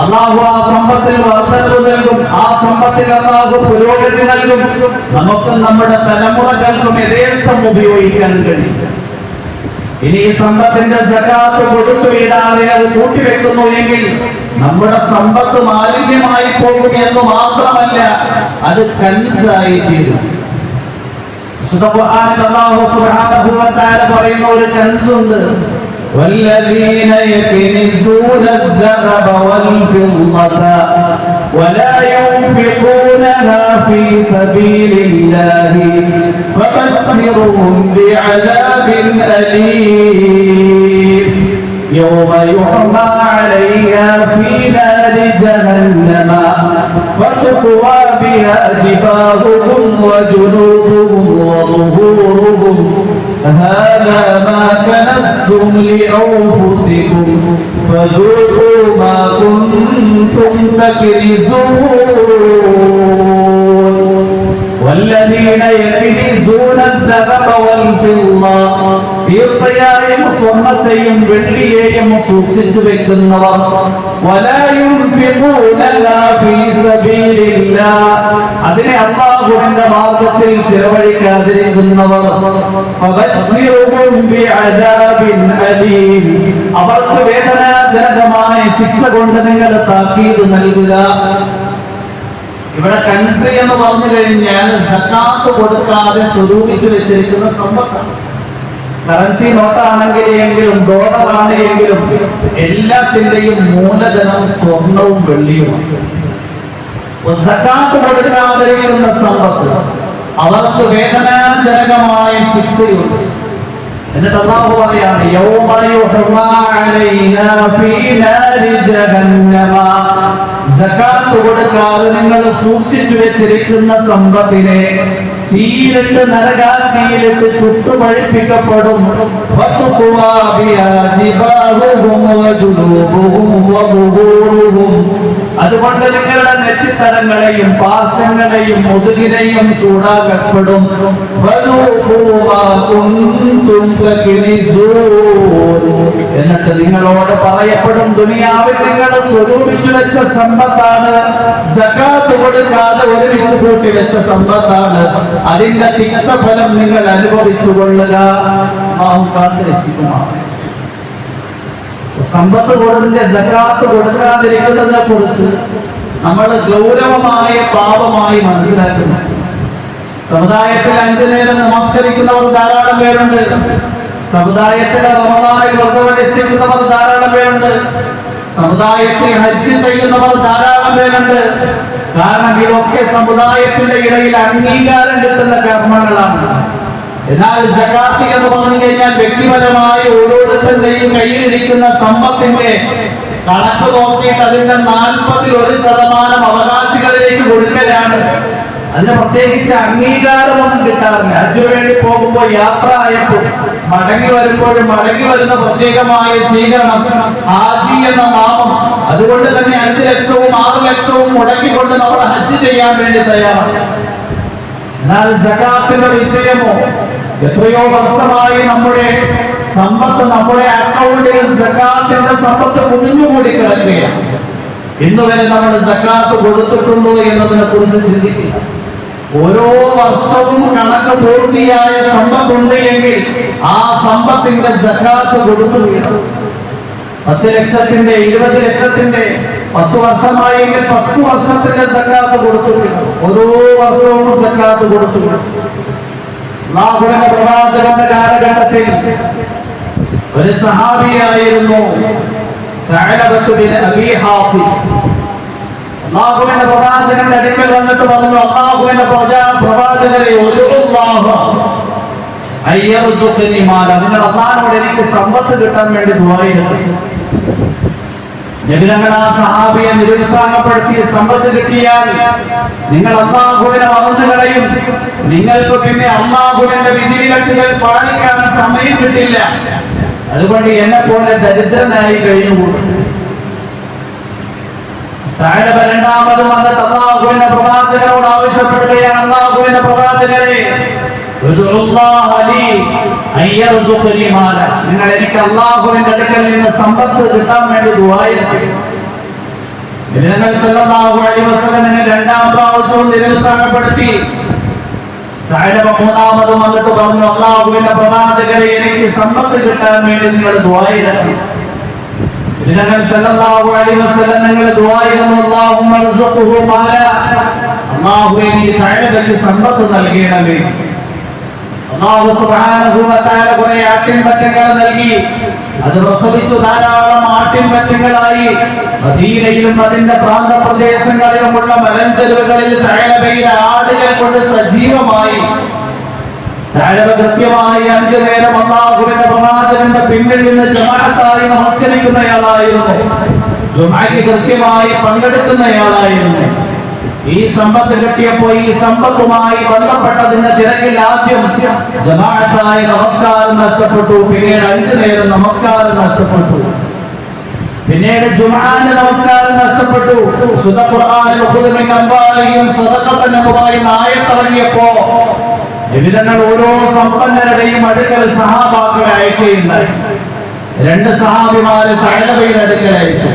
അല്ലാഹു ആ സമ്പത്തിൽ വർദ്ധനവ് നൽകും. ആ സമ്പത്ത് സമ്പത്തിൽ അല്ലാഹു പുരോഗതി നൽകും. നമുക്ക് നമ്മുടെ തലമുറകൾക്കും യഥേഷ്ടം ഉപയോഗിക്കാൻ കഴിയും. ഇനി ഈ സമ്പത്തിന്റെ സകാത്ത് കൊടുത്തു വിടാതെ അത് കൂട്ടിവെക്കുന്നു എങ്കിൽ നമ്മുടെ സമ്പത്ത് മാലിന്യമായി പോകും എന്ന് മാത്രമല്ല, അത് കൻസായി തീരും. അല്ലാഹു സുബ്ഹാനഹു വ തആല പറയുന്ന ഒരു കൻസുണ്ട്, والذين يكنزون الذهب والفضة ولا ينفقونها في سبيل الله فبشرهم بعذاب أليم يوم يحمى عليها في نار جهنم فتقوى بها جباههم وجنوبهم وظهورهم هذا ما كنزتم لأنفسكم فذوقوا ما كنتم تكنزون والذين يكنزون الذهب والفضة തീർച്ചയായും സ്വർണ്ണത്തെയും വെള്ളിയെയും സൂക്ഷിച്ചു വെക്കുന്നവർ ولا ينفقونها في سبيل الله അതിനെ അല്ലാഹുവിന്റെ മാർഗ്ഗത്തിൽ ചെലവഴിക്കാതിരിക്കുന്നവർ فبشرهم بعذاب أليم അവർക്ക് വേദനാജനകമായ ശിക്ഷ കൊണ്ട് നിങ്ങൾ താക്കീത് നൽകുക. ഇവിടെ കൻസ് എന്ന് പറഞ്ഞു കഴിഞ്ഞാൽ സക്കാത്ത് കൊടുക്കാതെ സ്വരൂപിച്ചു വെച്ചിരിക്കുന്ന സമ്പത്താണ്. കറൻസി നോട്ടാണെങ്കിൽ എങ്കിലും ഡോളറാണ് എങ്കിലും എല്ലാത്തിന്റെയും മൂലധനം സ്വർണവും വെള്ളിയുമാണ്. സക്കാത്ത് കൊടുക്കാതിരിക്കുന്ന സമ്പത്ത് അവർക്ക് വേദനാജനകമായ ശിക്ഷയുണ്ട്. എന്നിട്ട് അല്ലാഹു പറയാണ്, യൗമ യുഹ്മാ അലൈനാ ഫീ നാരി ജഹന്നമ സക്കാത്ത് കൊടുക്കാതെ നിങ്ങൾ സൂക്ഷിച്ചു വെച്ചിരിക്കുന്ന സമ്പത്തിനെ തീയിലിട്ട് നരകാഗ്നിയിലിട്ട് ചുട്ടുപഴിപ്പിക്കപ്പെടും. അതുകൊണ്ട് നിങ്ങളുടെ നെറ്റിത്തടങ്ങളെയും പാർശ്വങ്ങളെയും മുതുകിനെയും ചൂടാക്കപ്പെടും. എന്നിട്ട് നിങ്ങളോട് പറയപ്പെടും, ദുനിയാവിൽ നിങ്ങൾ സ്വരൂപിച്ചു വെച്ച സമ്പത്താണ്, സകാത്ത് കൊടുക്കാതെ ഒരുമിച്ച് കൂട്ടി വെച്ച സമ്പത്താണ്, അതിന്റെ തിക്തഫലം നിങ്ങൾ അനുഭവിച്ചു കൊള്ളുക. സമ്പത്ത് കൊടുത്തിന്റെ സകാത്ത് കൊടുക്കാതിരിക്കുന്നതിനെ കുറിച്ച് നമ്മൾ ഗൗരവമായ പാപമായി മനസ്സിലാക്കുന്നു. സമുദായത്തിൽ 5 നേരം നമസ്കരിക്കുന്നവർ ധാരാളം പേരുണ്ട്. സമുദായത്തിലെ റമദാനിൽ വ്രതമനുഷ്ഠിക്കുന്നവർ ധാരാളം പേരുണ്ട്. സമുദായത്തിൽ ഹജ്ജ് ചെയ്യുന്നവർ ധാരാളം പേരുണ്ട്. കാരണം ഇതൊക്കെ സമുദായത്തിന്റെ ഇടയിൽ അംഗീകാരം കിട്ടുന്ന കർമ്മങ്ങളാണ്. എന്നാൽ സകാത്ത് എന്ന് പറഞ്ഞു കഴിഞ്ഞാൽ വ്യക്തിപരമായി ഓരോരുത്തരുടെയും കയ്യിലിരിക്കുന്ന സമ്പത്തിന്റെ കണക്ക് നോക്കിയിട്ട് അതിന്റെ 41% അവകാശികളിലേക്ക് കൊടുക്കലാണ്. അതിന് പ്രത്യേകിച്ച് അംഗീകാരമൊന്നും കിട്ടാറില്ല. ഹജ്ജിന് വേണ്ടി പോകുമ്പോൾ യാത്ര ആയപ്പോൾ മടങ്ങി വരുന്ന പ്രത്യേകമായ സ്വീകരണം, ഹാജി എന്ന നാമം. അതുകൊണ്ട് തന്നെ 5 ലക്ഷവും 6 ലക്ഷവും മുടക്കിക്കൊണ്ട് നമ്മൾ ഹജ്ജ് ചെയ്യാൻ വേണ്ടി തയ്യാറാണ്. എന്നാൽ സകാത്തിന്റെ വിഷയമോ, എത്രയോ വർഷമായി നമ്മുടെ സമ്പത്ത്, നമ്മുടെ അക്കൗണ്ടിൽ സകാത്തിന്റെ സമ്പത്ത് കുഞ്ഞുകൂടി കിടക്കുകയാണ്. ഇന്നുവരെ നമ്മൾ സകാത്ത് കൊടുത്തിട്ടുണ്ടോ എന്നതിനെ കുറിച്ച് ചിന്തിക്കുക. ഓരോ വർഷവും കണക്ക് പൂർത്തിയായ സമ്പത്തുണ്ട് എങ്കിൽ ആ സമ്പത്തിന്റെ സകാത്ത് കൊടുത്തു വീഴും. 10 ലക്ഷത്തിന്റെ 20 ലക്ഷത്തിന്റെ 10 വർഷമായെങ്കിൽ 10 വർഷത്തിന്റെ സകാത്ത് കൊടുത്തു വീഴും. ഓരോ വർഷവും സകാത്ത് കൊടുത്തു വീഴും. അല്ലാഹുവിന്റെ പ്രവാചകന്റെ കാലഘട്ടത്തിൽ ഒരു സഹാബിയായിരുന്നു സഅലബത്ത് ബിൻ അബീ ഹാത്തിം. അല്ലാഹുവിന്റെ പ്രവാചകന്റെ അടുക്കൽ വന്നിട്ട് പറഞ്ഞു, അല്ലാഹുവിന്റെ പ്രവാചകരെ, നിങ്ങൾ അല്ലാഹുവോട് എനിക്ക് സമ്പത്ത് കിട്ടാൻ വേണ്ടി ദുആ ചെയ്യണം. നബി തങ്ങൾ ആ സഹാബിയെ നിരുത്സാഹപ്പെടുത്തി, സമ്പത്ത് കിട്ടിയാൽ നിങ്ങൾ അല്ലാഹുവിനെ മറന്നു കളയും, നിങ്ങൾക്ക് പിന്നെ അല്ലാഹുവിന്റെ വിധിവിലക്കുകൾ പാലിക്കാൻ സമയം കിട്ടില്ല, അതുകൊണ്ട് എന്നെ പോലെ ദരിദ്രനായി കഴിഞ്ഞുകൂടും. രണ്ടാമത് വന്നിട്ട് അല്ലാഹുവിന്റെ പ്രവാചകരോട് ആവശ്യപ്പെടുകയാണ്, അല്ലാഹുവിന്റെ പ്രവാചകരെ, നിങ്ങൾ എനിക്ക് അല്ലാഹുവിന്റെ അടുക്കൽ നിന്ന് സമ്പത്ത് കിട്ടാൻ വേണ്ടി ദുആ ചെയ്യണം. നബി സല്ലല്ലാഹു അലൈഹി വസല്ലം രണ്ടാം പ്രാവശ്യവും നിരുത്സാഹപ്പെടുത്തി. സഅലബ മൂന്നാമതും വന്നിട്ട് പറഞ്ഞു, അല്ലാഹുവിന്റെ പ്രവാചകരെ, എനിക്ക് സമ്പത്ത് കിട്ടാൻ വേണ്ടി നിങ്ങൾ ദുആ ചെയ്യണം. നബി സല്ലല്ലാഹു അലൈഹി വസല്ലം നിങ്ങൾ ദുആ ചെയ്യുന്നു, അല്ലാഹുമ്മ റസുഖുഹു മാല, അല്ലാഹുവേ നീ സഅലബയ്ക്ക് സമ്പത്ത് നൽകണമേ. അല്ലാഹു സുബ്ഹാനഹു വ തആല കുറെ ആട്ടിൻപറ്റങ്ങൾ നൽകി. അത് പ്രസവിച്ചു ധാരാളം ആട്ടിൻപറ്റങ്ങളായി. മദീനയിലും അതിന്റെ പ്രാന്തപ്രദേശങ്ങളിലുമുള്ള മലഞ്ചെരുവുകളിൽ സഅലബയുടെ ആടുകൾ കൊണ്ട് സജീവമായി. സഅലബ കൃത്യമായി 5 നേരം അല്ലാഹുവിന്റെ പ്രവാചകന്റെ പിന്നിൽ നിന്ന് ജമാഅത്തായി നമസ്കരിക്കുന്നയാളായിരുന്നു. ജുമഅയ്ക്ക് കൃത്യമായി പങ്കെടുക്കുന്നയാളായിരുന്നു. ഈ സമ്പത്ത് കിട്ടിയപ്പോൾ ഈ സമ്പത്തുമായി ബന്ധപ്പെട്ടതിന്റെ തിരക്കിൽ ആദ്യം ജമാഅത്തായ നമസ്കാരം നഷ്ടപ്പെട്ടു. പിന്നീട് 5 നേരം നമസ്കാരം നഷ്ടപ്പെട്ടു. പിന്നീട് ജുമുഅന്റെ നമസ്കാരം നഷ്ടപ്പെട്ടു. സുദ ഖുർആനിൽ ഖുദ് മിൻ അംവാലിഹിം സദഖത്തൻ എന്ന് പറയുന്ന ആയത്ത് ഇറങ്ങിയപ്പോ വിവിധങ്ങൾ ഓരോ സമ്പന്നരുടെയും അടുക്കൽ സഹാബാക്കളെ അയക്കുകയുണ്ടായി. 2 സഹാബിമാര് സഅലബയുടെ അടുക്കൽ അയച്ചു.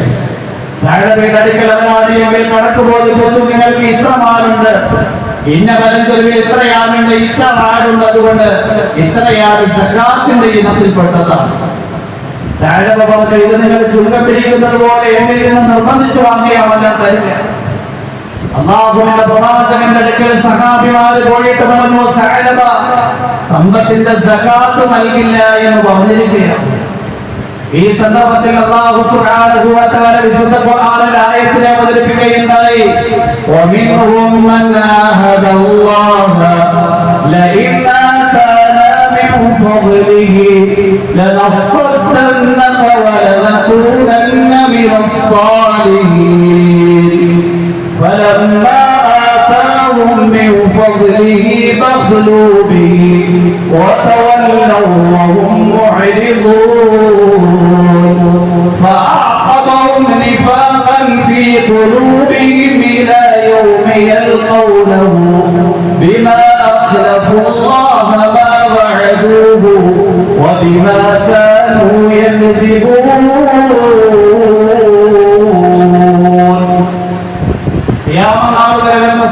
സഅലബയുടെ അടുക്കൽ അവരാണ് എങ്കിൽ കണക്ക് ബോധിപ്പിച്ചു, നിങ്ങൾക്ക് ഇത്ര മാലുണ്ട്, ഇന്ന വലഞ്ചെരുവിൽ ഇത്രയാളുണ്ട്, ഇത്ര ആടുണ്ട്, അതുകൊണ്ട് ഇത്രയാണ് സക്കാത്തിന്റെ ഇനത്തിൽപ്പെട്ടതാണ്. സഅലബ പറഞ്ഞു, ഇത് നിങ്ങൾ ചുരുക്കത്തിരിക്കുന്നത് പോലെ എന്നിൽ നിന്ന് നിർബന്ധിച്ചു വാങ്ങിയാണ് ഞാൻ തരില്ല. അല്ലാഹുവിന്റെ പ്രവാചകന്റെ അടുക്കൽ സഹാബിമാര് പോയിട്ട് പറഞ്ഞു, സഅലബ സമ്പത്തിന്റെ സകാത്ത് നൽകില്ല എന്ന് പറഞ്ഞിരിക്കുകയാണ്. ഈ സന്ദർഭത്തിൽ അല്ലാഹു സുബ്ഹാനഹു വ തആല വിശുദ്ധ ഖുർആനിൽ ആയത്തിനെ അവതരിപ്പിക്കുകയുണ്ടായി. വമിൻഹും മൻ ആഹദല്ലാഹ ലഇൻ ആതാനാ മിൻ ഫദ്ലിഹി ലനസ്സദ്ദഖ വലനകൂനന്ന മിനസ് സാലിഹീൻ ഫലമ്മാ آتاهم من فضله بخلوا به وتولوا وهم معرضون فأعقبهم نفاقا في قلوبهم إلى يوم يلقونه بما أخلفوا الله ما وعدوه وبما كانوا يكذبون.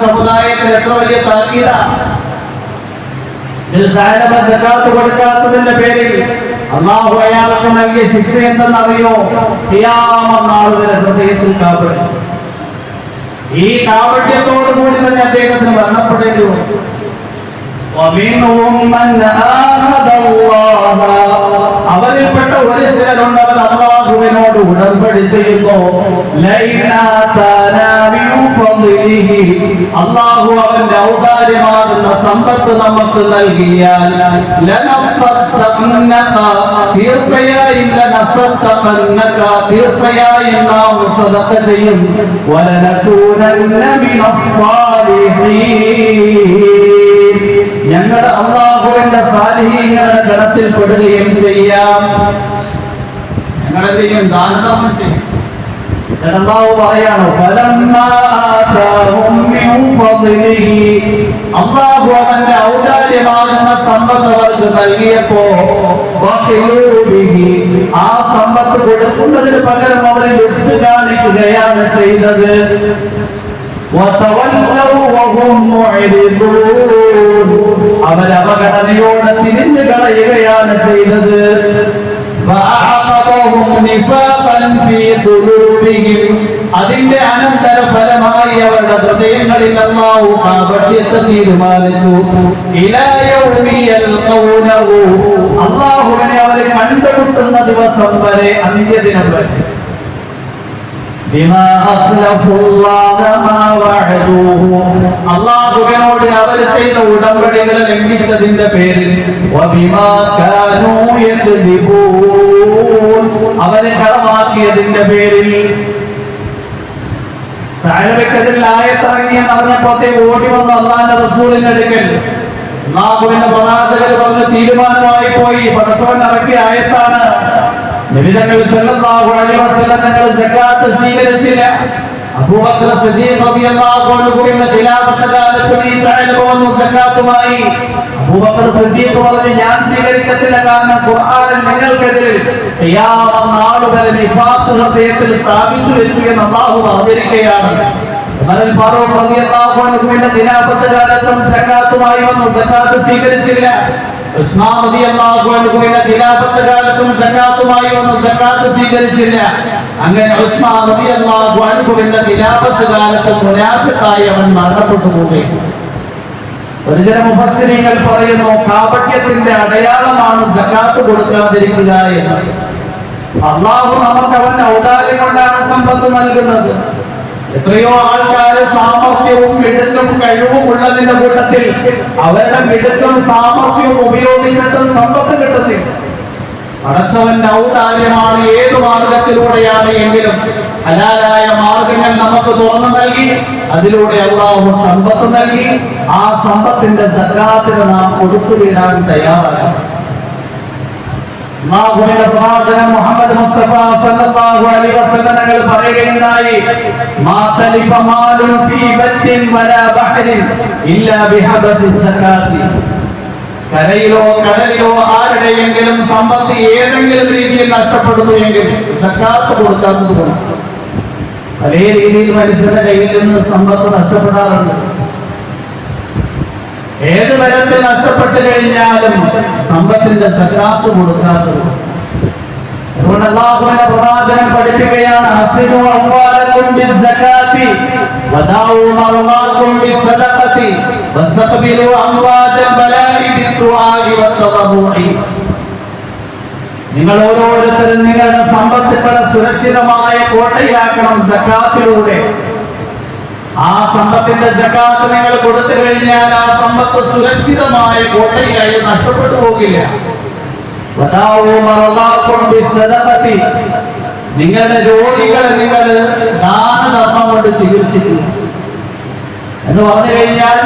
സമുദായത്തിൽ എത്ര വലിയ താക്കീതാണ്. സകാത്ത് കൊടുക്കാത്തതിന്റെ പേരിൽ അല്ലാഹു അയാൾക്ക് നൽകിയ ശിക്ഷ എന്തെന്നറിയോ? ഖിയാമത്ത് നാൾ വരെ ഹൃദയത്തിൽ കാവടി. ഈ കാവട്യത്തോടു കൂടി തന്നെ അദ്ദേഹത്തിന് മരണപ്പെടേണ്ടി വന്നു. അവരിൽപ്പെട്ട ഒരു ചിലരുണ്ട്, അവർ അല്ലാഹുവിനോട് ഉടമ്പടി ചെയ്യുന്നു. അല്ലാഹു അവന്റെ ഔദാര്യമാകുന്ന സമ്പത്ത് നമുക്ക് നൽകിയാൽ തീർച്ചയായും നാം സദഖ ചെയ്യും. വലനകൂനന്ന മിനസ് സാലിഹീൻ, ഞങ്ങൾ അല്ലാഹുവിന്റെ സാലിഹീങ്ങളുടെ ഗണത്തിൽ പെടുകയും ചെയ്യാം. ഞങ്ങളെ ചെയ്യും, ദാനധർമ്മം ചെയ്യും. അല്ലാഹു പറയാണ്, അല്ലാഹു അവന്റെ ഔദാര്യമാകുന്ന സമ്പത്ത് അവർക്ക് നൽകിയപ്പോ ആ സമ്പത്ത് കൊടുക്കുന്നതിന് പകരം അവരെ എടുത്തു കാണിക്കുകയാണ് ചെയ്തത്. അവർ അവഗണനയോടെ തിരിഞ്ഞു കളയുകയാണ് ചെയ്തത്. അതിന്റെ അനന്തര ഫലമായി അവരുടെ ഹൃദയങ്ങളിൽ അല്ലാഹു കാപട്യത്തെ തീരുമാനിച്ചു. അല്ലാഹുവിനെ അവർ കണ്ടുമുട്ടുന്ന ദിവസം വരെ, അന്ത്യദിനം വരെ. അല്ലാഹുവിനോട് അവർ ചെയ്ത ഉടമ്പടികളെ ലംഘിച്ചതിന്റെ പേരിൽ അവരെ കളമാക്കിയതിന്റെ പേരിൽ സഅലബയ്ക്കെതിരിൽ ആയത്തിറങ്ങിയെന്ന് അറിഞ്ഞപ്പോഴത്തേക്ക് ഓടി വന്ന അല്ലാഹുവിന്റെ റസൂലിന്റെ അടുക്കൽ അല്ലാഹുവിന്റെ പ്രവാചകർ പറഞ്ഞ തീരുമാനമായി പോയി. പടച്ചവൻ ഇറക്കിയ ആയത്താണ്. നബി സല്ലല്ലാഹു അലൈഹി വസല്ലം തങ്ങൾ സകാത്ത് സ്വീകരിച്ചില്ല. അബൂബക്കർ സിദ്ദീഖ് റളിയല്ലാഹു അൻഹു ഖിലാഫത്ത് കാലത്ത് ഈ സഅലബ വന്നു സകാത്തുമായി. അബൂബക്കർ സിദ്ദീഖ് പറഞ്ഞു, ഞാൻ സ്വീകരിക്കത്തില്ല, കാരണം ഖുർആനിൽ നിങ്ങൾക്കെതിരെ ഖിയാമത്ത് നാൾ വരെ നിഫാഖ് ഹൃദയത്തിൽ സ്ഥാപിച്ചു വെച്ചു എന്ന് അല്ലാഹു പറഞ്ഞിരിക്കുകയാണ്. ഉമർ ഫാറൂഖ് റളിയല്ലാഹു അൻഹുവിന്റെ ഖിലാഫത്ത് കാലത്തും സക്കാത്തുമായി വന്നു, സക്കാത്ത് സ്വീകരിച്ചില്ല. ഉസ്മാൻ റളിയല്ലാഹു അൻഹുവിന്റെ ഖിലാഫത്ത് കാലത്തും സക്കാത്തുമായി വന്നു, സക്കാത്ത് സ്വീകരിച്ചില്ല. അങ്ങനെ ഉസ്മാൻ റളിയല്ലാഹു അൻഹുവിന്റെ ഖിലാഫത്ത് കാലത്ത് മുനാഫിഖായി അവൻ മരണപ്പെട്ടു പോവുകയാണ്. ഒരു ചില മുഫസ്സിരീങ്ങൾ പറയുന്നു, കാപട്യത്തിന്റെ അടയാളമാണ് സക്കാത്ത് കൊടുക്കാതിരിക്കുക എന്ന്. അല്ലാഹു നമുക്ക് അവന്റെ ഔദാര്യം കൊണ്ടാണ് സമ്പത്ത് നൽകുന്നത്. എത്രയോ ആൾക്കാര് സാമർഥ്യവും മിടുക്കും കഴിവും ഉള്ളതിന്റെ കൂട്ടത്തിൽ അവരുടെ മിടുക്കും സാമർഥ്യവും ഉപയോഗിച്ചിട്ടും സമ്പത്ത് കിട്ടുന്നില്ല. പടച്ചവന്റെ ഔദാര്യമാണ്. ഏതു മാർഗത്തിലൂടെയാണ് എങ്കിലും ഹലാലായ മാർഗങ്ങൾ നമുക്ക് തുറന്നു നൽകി, അതിലൂടെ അല്ലാഹു സമ്പത്ത് നൽകി. ആ സമ്പത്തിന്റെ സക്കാത്തിന് നാം കൊടുത്തുവിടാൻ തയ്യാറാണ്. അല്ലാഹുവിന്റെ പ്രവാചകൻ മുഹമ്മദ് മുസ്തഫ സല്ലല്ലാഹു അലൈഹി വസല്ലം തങ്ങൾ പറയുകയുണ്ടായി, മാ തലിഫ മാലുൻ ഫീ ബത്തിൻ വലാ ബഹരിൻ ഇല്ലാ ബിഹബസി സകാത്തി. കരയിലോ കടലിലോ ആരുടെയെങ്കിലും സമ്പത്ത് ഏതെങ്കിലും രീതിയിൽ നഷ്ടപ്പെടുന്നു എങ്കിൽ സക്കാത്ത് കൊടുക്കാത്തത് കൊണ്ട്. പല രീതിയിൽ മനുഷ്യന്റെ കയ്യിൽ നിന്ന് സമ്പത്ത് നഷ്ടപ്പെടാറുണ്ട്. ഏത് തരത്തിൽ നഷ്ടപ്പെട്ടു കഴിഞ്ഞാലും സമ്പത്തിന്റെ സക്കാത്ത് കൊടുക്കാത്തത്. അതുകൊണ്ട് അല്ലാഹുവിന്റെ പ്രവാചകൻ പഠിപ്പിക്കുകയാണ്, അസിനു അംവാലകും ബിസ്സകാത്തി വദാഉ മർളാകും ബിസ്സദഖത്തി വസ്തഖ്ബിലു അംവാജൽ ബലാഇ ബിദ്ദുആഇ വത്തദറുഇ. നിങ്ങൾ ഓരോരുത്തരും നിങ്ങളുടെ സമ്പത്തുകളെ സുരക്ഷിതമായ കോട്ടയിലാക്കണം സക്കാത്തിലൂടെ. ആ സമ്പത്തിന്റെ സക്കാത്ത് നിങ്ങൾ കൊടുത്തു കഴിഞ്ഞാൽ ആ സമ്പത്ത് സുരക്ഷിതമായ കോട്ടയിലായി നഷ്ടപ്പെട്ടു പോകില്ല. നിങ്ങളുടെ രോഗികളെ നിങ്ങൾ ദാനധർമ്മം കൊണ്ട് ചികിത്സിക്കുക എന്ന് പറഞ്ഞു കഴിഞ്ഞാൽ,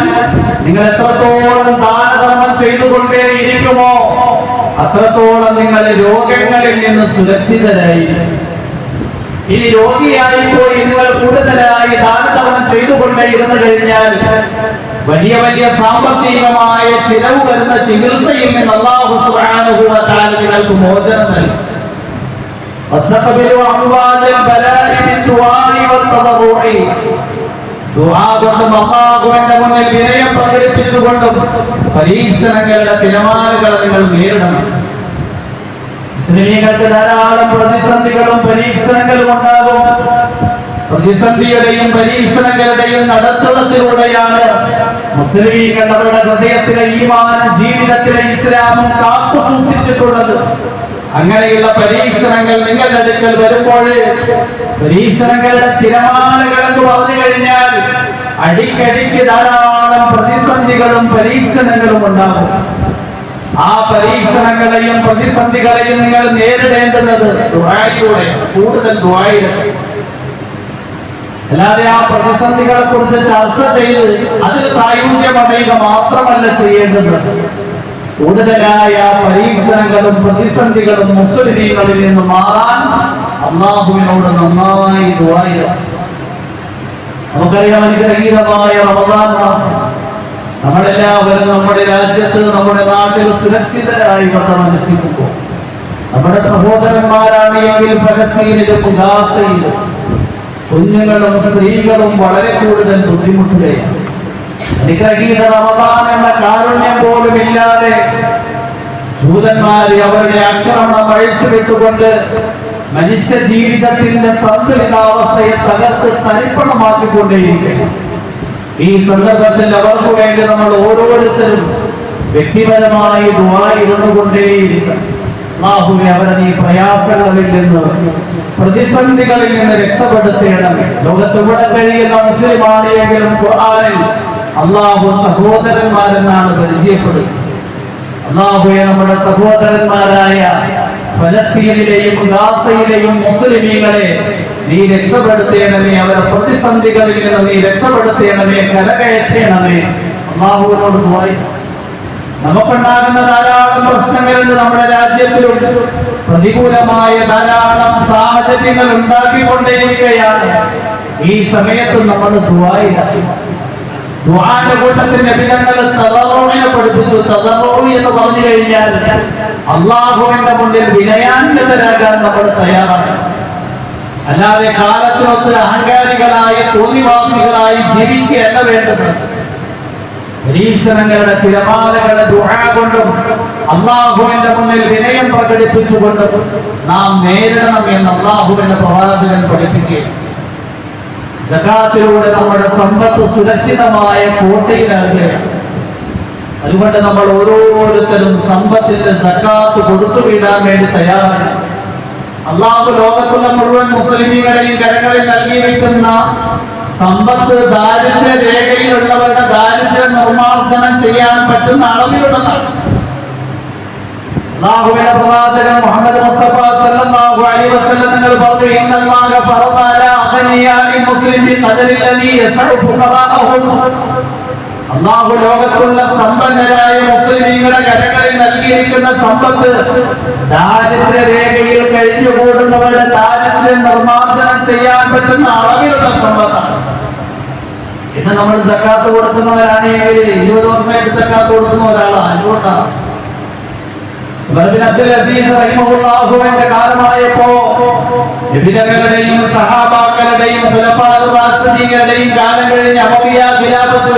നിങ്ങൾ എത്രത്തോളം ദാനധർമ്മം ചെയ്തുകൊണ്ടേ ഇരിക്കുമോ അത്രത്തോളം നിങ്ങൾ രോഗങ്ങളിൽ നിന്ന് സുരക്ഷിതരായിരിക്കും. ഇനി രോഗിയായിപ്പോയി നിങ്ങൾ കൂടുതലായി ദാനധർമ്മം ചെയ്തുകൊണ്ടേ ഇരുന്നു കഴിഞ്ഞാൽ വലിയ വലിയ സാമ്പത്തികമായ ചിലവ് വരുന്ന ചികിത്സയിൽ നിന്ന് അല്ലാഹു സുബ്ഹാനഹു വ തആല നിങ്ങൾക്ക് മോചനം നൽകും. വസ്തഖ്ബിലു അംവാജൽ ബലാഇ ബിദ്ദുആഇ വത്തദറുഇ. ദുആ കൊണ്ടും അല്ലാഹുവിന്റെ മുന്നിൽ വിനയം പ്രകടിപ്പിച്ചുകൊണ്ടും പരീക്ഷണങ്ങളുടെ തിരമാലകൾ നിങ്ങൾ നേരിടണം. മുസ്ലിമീങ്ങൾക്ക് ധാരാളം പ്രതിസന്ധികളും പരീക്ഷണങ്ങളും ഉണ്ടാകും. പ്രതിസന്ധിയുടെയും പരീക്ഷണങ്ങളുടെയും നടത്തുന്നതിലൂടെയാണ് മുസ്ലിമീങ്ങൾ അവരുടെ ഹൃദയത്തിലെ ഈമാനും ജീവിതത്തിലെ ഇസ്ലാമും കാത്തു സൂക്ഷിച്ചിട്ടുള്ളത്. അങ്ങനെയുള്ള പരീക്ഷണങ്ങൾ നിങ്ങളുടെ അടുക്കൽ വരുമ്പോൾ, പരീക്ഷണങ്ങളുടെ തിരമാലകൾ എന്ന് പറഞ്ഞു കഴിഞ്ഞാൽ അടിക്കടിക്ക് ധാരാളം പ്രതിസന്ധികളും പരീക്ഷണങ്ങളും ഉണ്ടാകും. ആ പരീക്ഷണങ്ങളെയും പ്രതിസന്ധികളെയും നിങ്ങൾ നേരിടേണ്ടുന്നത് ദുആയിലൂടെ, കൂടുതൽ ദുആയിലൂടെ. അല്ലാതെ ആ പ്രതിസന്ധികളെ കുറിച്ച് ചർച്ച ചെയ്ത് അതിൽ സായുജ്യമടയുക മാത്രമല്ല ചെയ്യേണ്ടത്. കൂടുതലായ പരീക്ഷണങ്ങളും പ്രതിസന്ധികളും മുസ്ലിമീങ്ങളിൽ നിന്ന് മാറാൻ അല്ലാഹുവിനോട് നന്നായി ദുആ ചെയ്യുക. നമുക്കറിയാം, അനുഗ്രഹീതമായ റമദാൻ മാസം നമ്മളെല്ലാവരും നമ്മുടെ രാജ്യത്ത്, നമ്മുടെ നാട്ടിൽ സുരക്ഷിതരായി വ്രതം അനുഷ്ഠിക്കുമ്പോൾ നമ്മുടെ സഹോദരന്മാരാണ് എങ്കിൽ ഫലസ്തീനിലും ഗാസയിലും കുഞ്ഞുങ്ങളും സ്ത്രീകളും വളരെ കൂടുതൽ ബുദ്ധിമുട്ടുകയാണ്. അനുഗ്രഹീത റമദാൻ എന്ന കാരുണ്യം പോലും ഇല്ലാതെ ജൂതന്മാരെ അവരുടെ ആക്രമണം അഴിച്ചുവിട്ടുകൊണ്ട് മനുഷ്യ ജീവിതത്തിന്റെ സന്തുലിതാവസ്ഥയെ തകർത്ത് തരിപ്പണമാക്കിക്കൊണ്ടേയിരിക്കുകയാണ്. ഈ സന്ദർഭത്തിൽ അവർക്ക് വേണ്ടി നമ്മൾ ഓരോരുത്തരും വ്യക്തിപരമായി ദുആ ഇരുന്നുകൊണ്ടേയിരിക്കണം. അല്ലാഹുവേ, അവരെ നീ പ്രയാസങ്ങളിൽ നിന്ന്, പ്രതിസന്ധികളിൽ നിന്ന് രക്ഷപ്പെടുത്തേണമേ. ലോകത്തെവിടെ കഴിയുന്ന മുസ്ലിമാണ് എങ്കിലും ഖുർആനിൽ അല്ലാഹു സഹോദരന്മാരെന്നാണ് പരിചയപ്പെടുന്നത്. അല്ലാഹുവേ, നമ്മുടെ സഹോദരന്മാരായ ഫലസ്തീനിലെയും ഗാസയിലെയും മുസ്ലിമീങ്ങളെ നീ രക്ഷപ്പെടുത്തേണമേ. അവരുടെ പ്രതിസന്ധികളിൽ നിന്ന് നീ രക്ഷപ്പെടുത്തേണമേ, കരകയറ്റേണമേ. അല്ലാഹുവിനോട് ദുആ. നമുക്കുണ്ടാകുന്ന ധാരാളം പ്രശ്നങ്ങളുണ്ട് നമ്മുടെ രാജ്യത്തിലുണ്ട്. പ്രതികൂലമായ ധാരാളം സാഹചര്യങ്ങൾ ഉണ്ടാക്കിക്കൊണ്ടിരിക്കുകയാണ്. ഈ സമയത്ത് നമ്മൾ ദുആയിലാണ്. ദുആന്റെ കൂട്ടത്തിൽ നബി തങ്ങൾ തദറുഇനെ പഠിപ്പിച്ചു. തദറു എന്ന് പറഞ്ഞു കഴിഞ്ഞാൽ അല്ലാഹുവിന്റെ മുന്നിൽ വിനയാന്വിതരാകാൻ നമ്മൾ തയ്യാറാണ്. അല്ലാതെ കാലത്തിനൊത്ത് അഹങ്കാരികളായി തോന്നിവാസികളായി ജീവിക്കുകയല്ല വേണ്ടത്. പരീക്ഷണങ്ങളുടെ തിരമാലകളുടെ ദുആ കൊണ്ടും അല്ലാഹുവിന്റെ മുന്നിൽ വിനയം പ്രകടിപ്പിച്ചുകൊണ്ടും നാം നേരിടണം എന്ന് അല്ലാഹുവിന്റെ പ്രവാചകൻ പഠിപ്പിക്കുകയും സകാത്തിലൂടെ നമ്മുടെ സമ്പത്ത് സുരക്ഷിതമായ കോട്ടയിലാകുകയാണ്. അതുകൊണ്ട് നമ്മൾ ഓരോരുത്തരും സമ്പത്തിന്റെ സകാത്ത് കൊടുത്തു വീടാൻ വേണ്ടി തയ്യാറാണ്. അല്ലാഹു ലോകത്തുള്ള മുഴുവൻ മുസ്ലിമീങ്ങളെയും കരങ്ങളിൽ നൽകിയിരിക്കുന്ന സമ്പത്ത് ദാരിദ്ര്യ രേഖയിലുള്ളവരുടെ ദാരിദ്ര്യ നിർമ്മാർജ്ജനം ചെയ്യാൻ പറ്റുന്ന അളവിലുള്ളതാണ്. അല്ലാഹുവിന്റെ പ്രവാചകൻ മുഹമ്മദ് മുസ്തഫ സല്ലല്ലാഹു അലൈഹി വസല്ലം തങ്ങൾ പറഞ്ഞു, ഇന്നല്ലാഹ ഫറദ അലാ അഗ്നിയാഇ മുസ്ലിമി ഖദരി അല്ലദീ യസ്ഉ ഫുഖറാഅഹും. അല്ലാഹു ലോകത്തുള്ള സമ്പന്നരായ മുസ്ലിമീങ്ങളുടെ കരങ്ങളിൽ നൽകിയിരിക്കുന്ന സമ്പത്ത് ദാരിദ്ര്യ രേഖയിൽ കഴിഞ്ഞുകൂടുന്നവരുടെ ദാരിദ്ര്യം നിർമ്മാർജ്ജനം ചെയ്യാൻ പറ്റുന്ന അളവിലുള്ള സമ്പത്താണ്. ഇന്ന് നമ്മൾ സക്കാത്ത് കൊടുക്കുന്നവരാണെങ്കിൽ 20 വർഷമായിട്ട് സക്കാത്ത് കൊടുക്കുന്ന ഒരാളാണ്. അതുകൊണ്ടാണ് അബ്ദുൽ അസീസ് റഹിമഹുല്ലാഹുവിന്റെ കാലമായപ്പോ നബിതങ്ങളുടെയും സഹാബാക്കളുടെയും ഖുലഫാഉർ റാഷിദീങ്ങളുടെയും കാലം കഴിഞ്ഞ അമവിയ ഖിലാഫത്ത്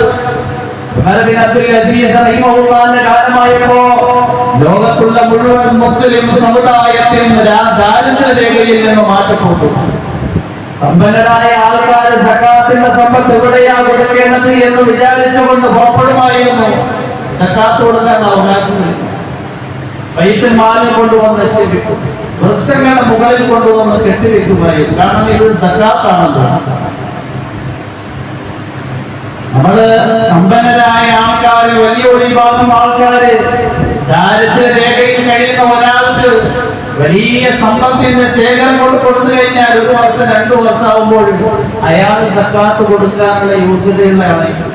അബ്ദുൽ അസീസ് റഹിമഹുല്ലാഹിന്റെ കാലമായപ്പോ ലോകത്തുള്ള മുഴുവൻ മുസ്ലിം സമുദായത്തിന് ദാരിദ്ര്യ രേഖയിൽ നിന്ന് മാറ്റപ്പെട്ടു. സമ്പന്നരായ ആൾക്കാർ സക്കാത്തിന്റെ സമ്പത്ത് എവിടെയാ കൊടുക്കേണ്ടത് എന്ന് വിചാരിച്ചുകൊണ്ട് പുറപ്പെടുമായിരുന്നു. സക്കാത്ത് കൊടുക്കാൻ അവകാശമില്ല. ബൈത്തുൽ മാലിൽ കൊണ്ടുവന്ന് നിക്ഷേപിക്കും. വൃക്ഷങ്ങളുടെ മുകളിൽ കൊണ്ടുവന്ന് കെട്ടിവെക്കുമായിരുന്നു. കാരണം ഇത് സക്കാത്താണല്ലോ. നമ്മള് സമ്പന്നരായ ആൾക്കാർ, വലിയൊരു വിഭാഗം ആൾക്കാര് ദാരിദ്ര്യ രേഖയിൽ കഴിയുന്ന ഒരാൾക്ക് വലിയ സമ്പത്തിന്റെ ശേഖരം കൊണ്ട് കൊടുത്തു കഴിഞ്ഞാൽ 1 വർഷം 2 വർഷം ആകുമ്പോൾ അയാൾ സക്കാത്ത് കൊടുക്കാനുള്ള യോഗ്യതയുള്ള ആളായിരിക്കും.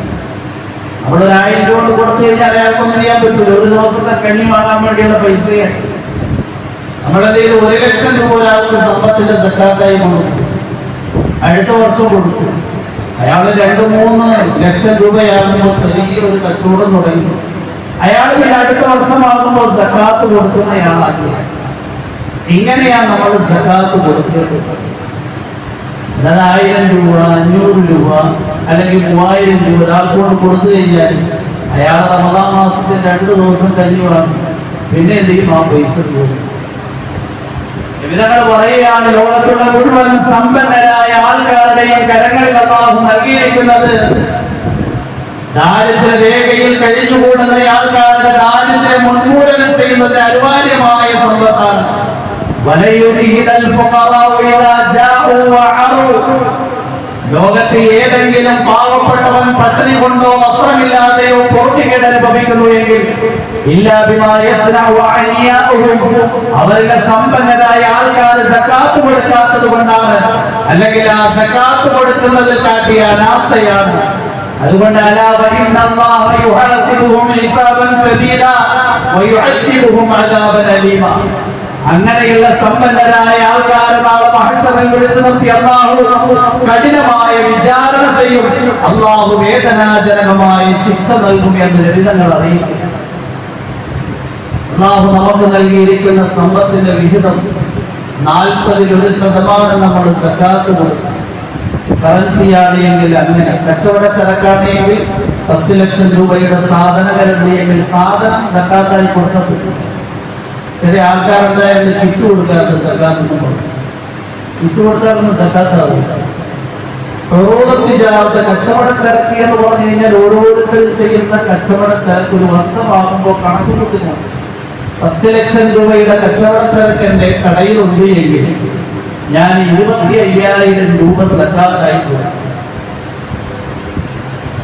നമ്മൾ 1000 രൂപ കൊടുത്തു കഴിഞ്ഞാൽ അയാൾക്കൊന്നും ചെയ്യാൻ പറ്റില്ല. ഒരു ദിവസത്തെ കഞ്ഞി വാങ്ങാൻ വേണ്ടിയുള്ള പൈസയാണ്. നമ്മളെന്തെങ്കിലും 1 ലക്ഷം രൂപ ഒരാൾക്ക് സമ്പത്തിന്റെ സക്കാത്തായി കൊടുക്കും. അടുത്ത വർഷം കൊടുത്തു. അയാൾ 2-3 ലക്ഷം രൂപയാകുമ്പോൾ ചെറിയൊരു കച്ചവടം തുടങ്ങി. അയാൾ പിന്നെ അടുത്ത വർഷമാകുമ്പോൾ സക്കാത്ത് കൊടുക്കുന്നയാളാക്കി. ഇങ്ങനെയാണ് നമ്മൾ സക്കാത്ത് കൊടുക്കേണ്ടത്. അതായത് 1000 രൂപ, 500 രൂപ അല്ലെങ്കിൽ 3000 രൂപ ഒരാൾക്കൊണ്ട് കൊടുത്തു കഴിഞ്ഞാൽ അയാൾ റമദാൻ മാസത്തിൽ 2 ദിവസം കഞ്ഞി വാങ്ങും. പിന്നെ എന്തെങ്കിലും ആ പൈസ കൊടുക്കും. വിധങ്ങൾ പറയുകയാണ്, ലോകത്തുള്ള മുഴുവൻ സമ്പന്നരായ ആൾക്കാരുടെയും കരങ്ങളിൽ അല്ലാഹു നൽകിയിരിക്കുന്നത് ദാരിദ്ര്യ രേഖയിൽ കഴിഞ്ഞുകൂടുന്ന ആൾക്കാരുടെ ദാരിദ്ര്യം ഉന്മൂലനം ചെയ്യുന്നതിന് അനിവാര്യമായ സമ്പത്താണ്. ലോകത്ത് ഏതെങ്കിലും പാവപ്പെട്ടവൻ പട്ടിണി കൊണ്ടോ വസ്ത്രമില്ലാതെയോ പൊറുതികേട് അനുഭവിക്കുന്നു എങ്കിൽ അവരുടെ സമ്പന്നരായ ആൾക്കാർ സക്കാത്ത് കൊടുക്കാത്തത് കൊണ്ടാണ്, അല്ലെങ്കിൽ ആ സക്കാത്ത് കൊടുക്കുന്നതിൽ കാട്ടിയ അനാസ്ഥയാണ്. അതുകൊണ്ട് അങ്ങനെയുള്ള സമ്പന്നരായ ആൾക്കാരെ നാളെ മഹ്ശറിൽ വിളിച്ചു നിർത്തി അല്ലാഹു കഠിനമായ വിചാരണ ചെയ്യും. അല്ലാഹു വേദനാജനകമായ ശിക്ഷ നൽകും എന്ന് നബിതങ്ങൾ അറിയിക്കുന്നു. അല്ലാഹു നമുക്ക് നൽകിയിരിക്കുന്ന സമ്പത്തിന്റെ വിഹിതം 40% നമ്മൾ സക്കാത്ത് കൊടുക്കും. കറൻസിയാണ് എങ്കിൽ അങ്ങനെ, കച്ചവട ചരക്കാണെങ്കിൽ 10 ലക്ഷം രൂപയുടെ സാധനങ്ങളുണ്ട് എങ്കിൽ സാധനം സക്കാത്തായി കൊടുക്കപ്പെട്ടു. ശരി, ആൾക്കാരെന്തായാലും കിറ്റ് കൊടുക്കാറുണ്ട്. സക്കാത്ത് കിറ്റ് കൊടുക്കാറൊന്നും സക്കാത്താവും. കച്ചവട ചരക്ക് എന്ന് പറഞ്ഞു കഴിഞ്ഞാൽ ഓരോരുത്തരും ചെയ്യുന്ന കച്ചവട ചരക്ക് ഒരു വർഷമാകുമ്പോൾ കണക്ക് കൂട്ടുന്നു. 10 ലക്ഷം രൂപയുടെ കച്ചവട ചരക്ക് എന്റെ കടയിലുണ്ട് എങ്കിൽ ഞാൻ 25,000 രൂപ സക്കാത്തായി കൊടുക്കും.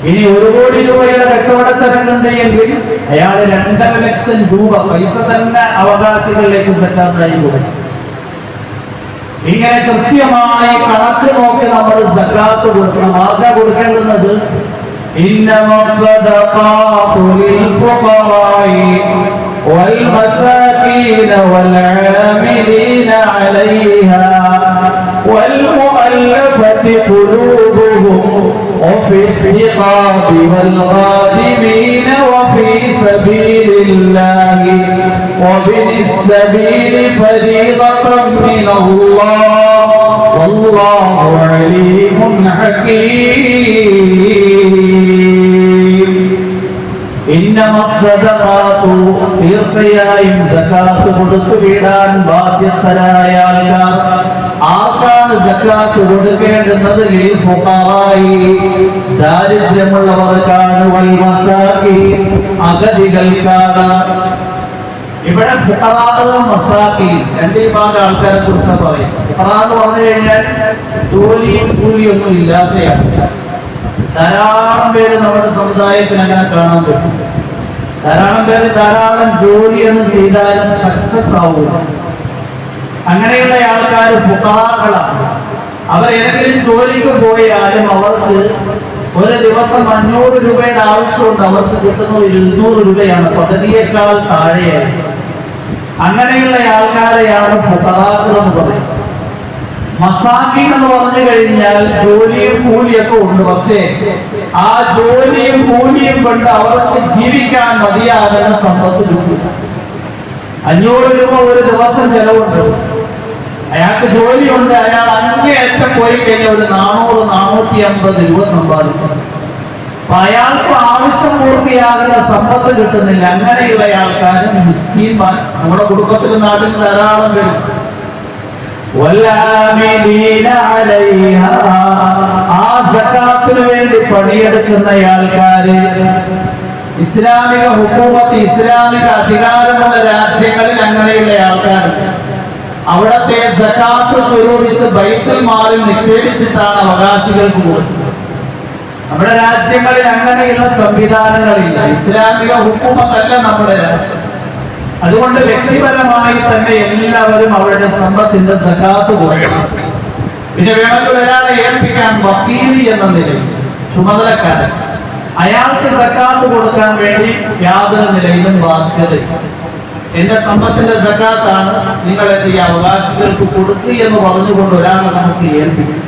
ഇനി 1 കോടി രൂപയുടെ കച്ചവട ചരക്കുണ്ട് എങ്കിൽ അയാൾ 2.5 ലക്ഷം രൂപ പൈസ തന്നെ അവകാശികളിലേക്ക് സക്കാത്തായി കൊടുക്കും. ഇങ്ങനെ കൃത്യമായി കണക്ക് നോക്കി നമ്മൾ സക്കാത്ത് കൊടുക്കണം. ആർക്കാ കൊടുക്കേണ്ടുന്നത്? والمساكين والعاملين عليها والمؤلفة قلوبهم وفي الرقاب والغارمين وفي سبيل الله وابن السبيل فريضة من الله والله عليم حكيم. إنما الصدقات തീർച്ചയായും സകാത്ത് കൊടുത്തു വീടാൻ ബാധ്യസ്ഥരായ ആർക്കാണ് സകാത്ത് കൊടുക്കേണ്ടുന്നത്? ലിൽ ഫുഖറായി ദാരിദ്ര്യമുള്ളവർക്കാണ്, വൽ മസാകീൻ അഗതികൾക്കാണ്. ഇവിടെ ഫുഖറാ മസാകീൻ രണ്ട് വിഭാഗം ആൾക്കാരെ കുറിച്ച് പറയും. ഫുഖറാ എന്ന് പറഞ്ഞു കഴിഞ്ഞാൽ ജോലിയും കൂലിയൊന്നും ഇല്ലാത്തയാണ്. ധാരാളം പേര് നമ്മുടെ സമുദായത്തിൽ അങ്ങനെ കാണാൻ പറ്റും. ധാരാളം പേര് ധാരാളം ജോലിയൊന്നും ചെയ്താലും സക്സസ് ആവുക. അങ്ങനെയുള്ള ആൾക്കാർ ഫുഖറാക്കളാണ്. അവർ ഏതെങ്കിലും ജോലിക്ക് പോയാലും അവർക്ക് ഒരു ദിവസം 500 രൂപയുടെ ആവശ്യമുണ്ട്. അവർക്ക് കിട്ടുന്നത് 200 രൂപയാണ്, പദ്ധതിയേക്കാൾ താഴെയായി. അങ്ങനെയുള്ള ആൾക്കാരെയാണ് ഫുഖറാക്കൾ എന്ന് പറയുന്നത്. മസാക്കീൻ എന്ന് പറഞ്ഞു കഴിഞ്ഞാൽ ജോലിയും കൂലിയൊക്കെ ഉണ്ട്, പക്ഷേ ആ ജോലിയും കൂലിയും കൊണ്ട് അവർക്ക് ജീവിക്കാൻ മതിയാകുന്ന സമ്പത്ത് കിട്ടും. 500 രൂപ ഒരു ദിവസം ചെലവുണ്ട്. അയാൾക്ക് ജോലിയുണ്ട്, അയാൾ അങ്ങേയറ്റം പോയി കഴിഞ്ഞാൽ ഒരു 400-450 രൂപ സമ്പാദിക്കും. അപ്പൊ അയാൾക്ക് ആവശ്യം പൂർത്തിയാകുന്ന സമ്പത്ത് കിട്ടുന്നില്ല. അങ്ങനെയുള്ള ആൾക്കാരും മിസ്കീന്മാർ നമ്മുടെ കുടുംബത്തിലും നാട്ടിലും ധാരാളം വരും. ആ സകാത്തിന് വേണ്ടി പണിയെടുക്കുന്ന ആൾക്കാര് ഇസ്ലാമിക ഹുക്കൂമത്ത്, ഇസ്ലാമിക അധികാരമുള്ള രാജ്യങ്ങളിൽ അങ്ങനെയുള്ള ആൾക്കാർ അവിടത്തെ സകാത്ത് സ്വരൂപിച്ച് ബൈത്തുൽ മാലിൽ നിക്ഷേപിച്ചിട്ടാണ് അവകാശികൾക്ക് കൊടുക്കുന്നത്. നമ്മുടെ രാജ്യങ്ങളിൽ അങ്ങനെയുള്ള സംവിധാനങ്ങളില്ല. ഇസ്ലാമിക ഹുക്കൂമത്തല്ല നമ്മുടെ രാജ്യം. അതുകൊണ്ട് വ്യക്തിപരമായി തന്നെ എല്ലാവരും അവരുടെ സമ്പത്തിന്റെ സകാത്ത് കൊടുക്കണം. പിന്നെ വേണമെങ്കിൽ ഒരാളെ ഏൽപ്പിക്കാൻ വക്കീൽ എന്ന നിലയിൽ ചുമതലക്കാരൻ, അയാൾക്ക് സകാത്ത് കൊടുക്കാൻ വേണ്ടി യാതൊരു നിലയിലും ബാധ്യതയില്ല. എന്റെ സമ്പത്തിന്റെ സകാത്താണ് നിങ്ങൾ എന്റെ ഈ അവകാശികൾക്ക് കൊടുത്തു എന്ന് പറഞ്ഞുകൊണ്ട് ഒരാളെ നമുക്ക് ഏൽപ്പിക്കും.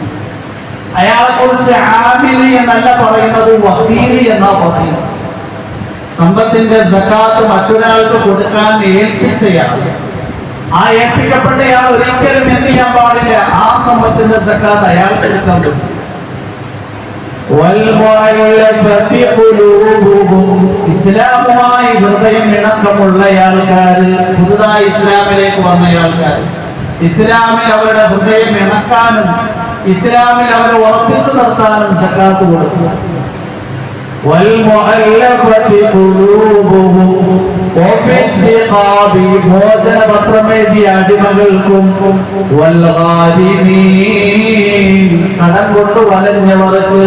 അയാളെ കുറിച്ച് ആമിലി എന്നല്ല പറയുന്നത്, വക്കീലി എന്നാ പറയുന്നത്. സമ്പത്തിന്റെ സകാത്ത് മറ്റൊരാൾക്ക് കൊടുക്കാൻ ഏൽപ്പിച്ചയാൾ, ആ ഏൽപ്പിക്കപ്പെട്ടയാൾ ഒരിക്കലും എന്ത് ചെയ്യാൻ പാടില്ല, ആ സമ്പത്തിന്റെ സകാത്ത് അയാൾക്ക് കൊടുക്കാൻ പറ്റും. ഇസ്ലാമുമായി ഹൃദയം ഇണക്കമുള്ള ആൾക്കാർ, പുതുതായി ഇസ്ലാമിലേക്ക് വന്ന ആൾക്കാർ, ഇസ്ലാമിൽ അവരുടെ ഹൃദയം ഇണക്കാനും ഇസ്ലാമിൽ അവരെ ഉറപ്പിച്ചു നിർത്താനും സകാത്ത് കൊടുക്കുക. മോചനപത്രമേകിയ അടിമകൾക്കും കടം കൊണ്ട് വലഞ്ഞവർക്ക്,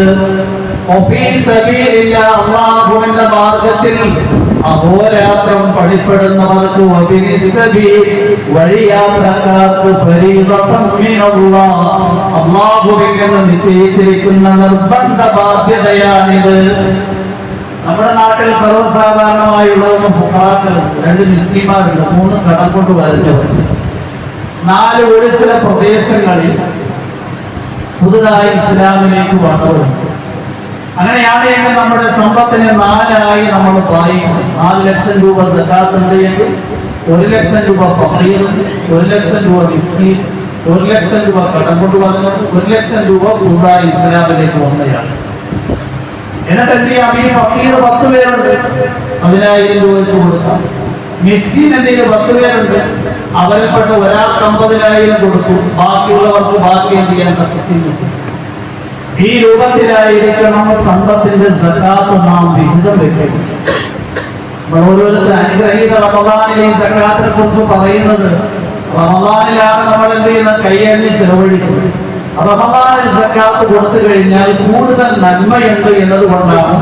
അല്ലാഹുവിന്റെ മാർഗത്തിൽ അഹോരാത്രം പണിപ്പെടുന്നവർക്ക്, വഴിയാത്രക്കാർക്ക് അല്ലാഹുവിൽ നിന്ന് നിശ്ചയിച്ചിരിക്കുന്ന നിർബന്ധ ബാധ്യതയാണിത്. നമ്മുടെ നാട്ടിൽ സർവ്വസാധാരണമായുള്ളതെന്ന് ഫുഖറാക്കളുണ്ട്, 2 മുസ്ലിമാരുണ്ട്, 3 കടം കൊണ്ട് വരഞ്ഞവർ, 4 ഒരു ചില പ്രദേശങ്ങളിൽ പുതുതായി ഇസ്ലാമിലേക്ക് വന്നവരുണ്ട്. അങ്ങനെയാണെങ്കിൽ നമ്മുടെ സമ്പത്തിനെ 4ആയി നമ്മൾ വായിക്കും. 4 ലക്ഷം രൂപ സകാത്ത് ഉണ്ട് എങ്കിൽ 1 ലക്ഷം രൂപ ഫഖീർ, 1 ലക്ഷം രൂപ മിസ്കീൻ, 1 ലക്ഷം രൂപ കടം കൊണ്ട് വന്നവർ, 1 ലക്ഷം രൂപ പുതുതായി ഇസ്ലാമിലേക്ക് വന്നയാൾ. എന്നിട്ട് എന്ത് ചെയ്യാം? ഈ ഫഖീർ 10 പേരുണ്ട്, 10,000 രൂപ വെച്ച് കൊടുക്കാം. മിസ്കീൻ എന്തെങ്കിലും 10 പേരുണ്ട്, അവരിൽപ്പെട്ട ഒരാൾക്ക് 50,000 കൊടുത്തു, ബാക്കിയുള്ളവർക്ക് ബാക്കി എന്ത് ചെയ്യാൻ തഖ്സീം ചെയ്യും. ഈ രൂപത്തിലായിരിക്കണം സമ്പത്തിന്റെ സകാത്ത് നാം വിഹിതം വെക്കണം. ഓരോരുത്തർ അനുഗ്രഹീത റമദാനിലെ സകാത്തിനെ കുറിച്ച് പറയുന്നത്, റമദാനിലാണ് നമ്മൾ എന്ത് ചെയ്യുന്നത്? കൈയറിഞ്ഞ് ചെലവഴിക്കുന്നത്. റമദാനിൽ സകാത്ത് കൊടുത്തു കഴിഞ്ഞാൽ കൂടുതൽ നന്മയുണ്ട് എന്നതുകൊണ്ടാണ്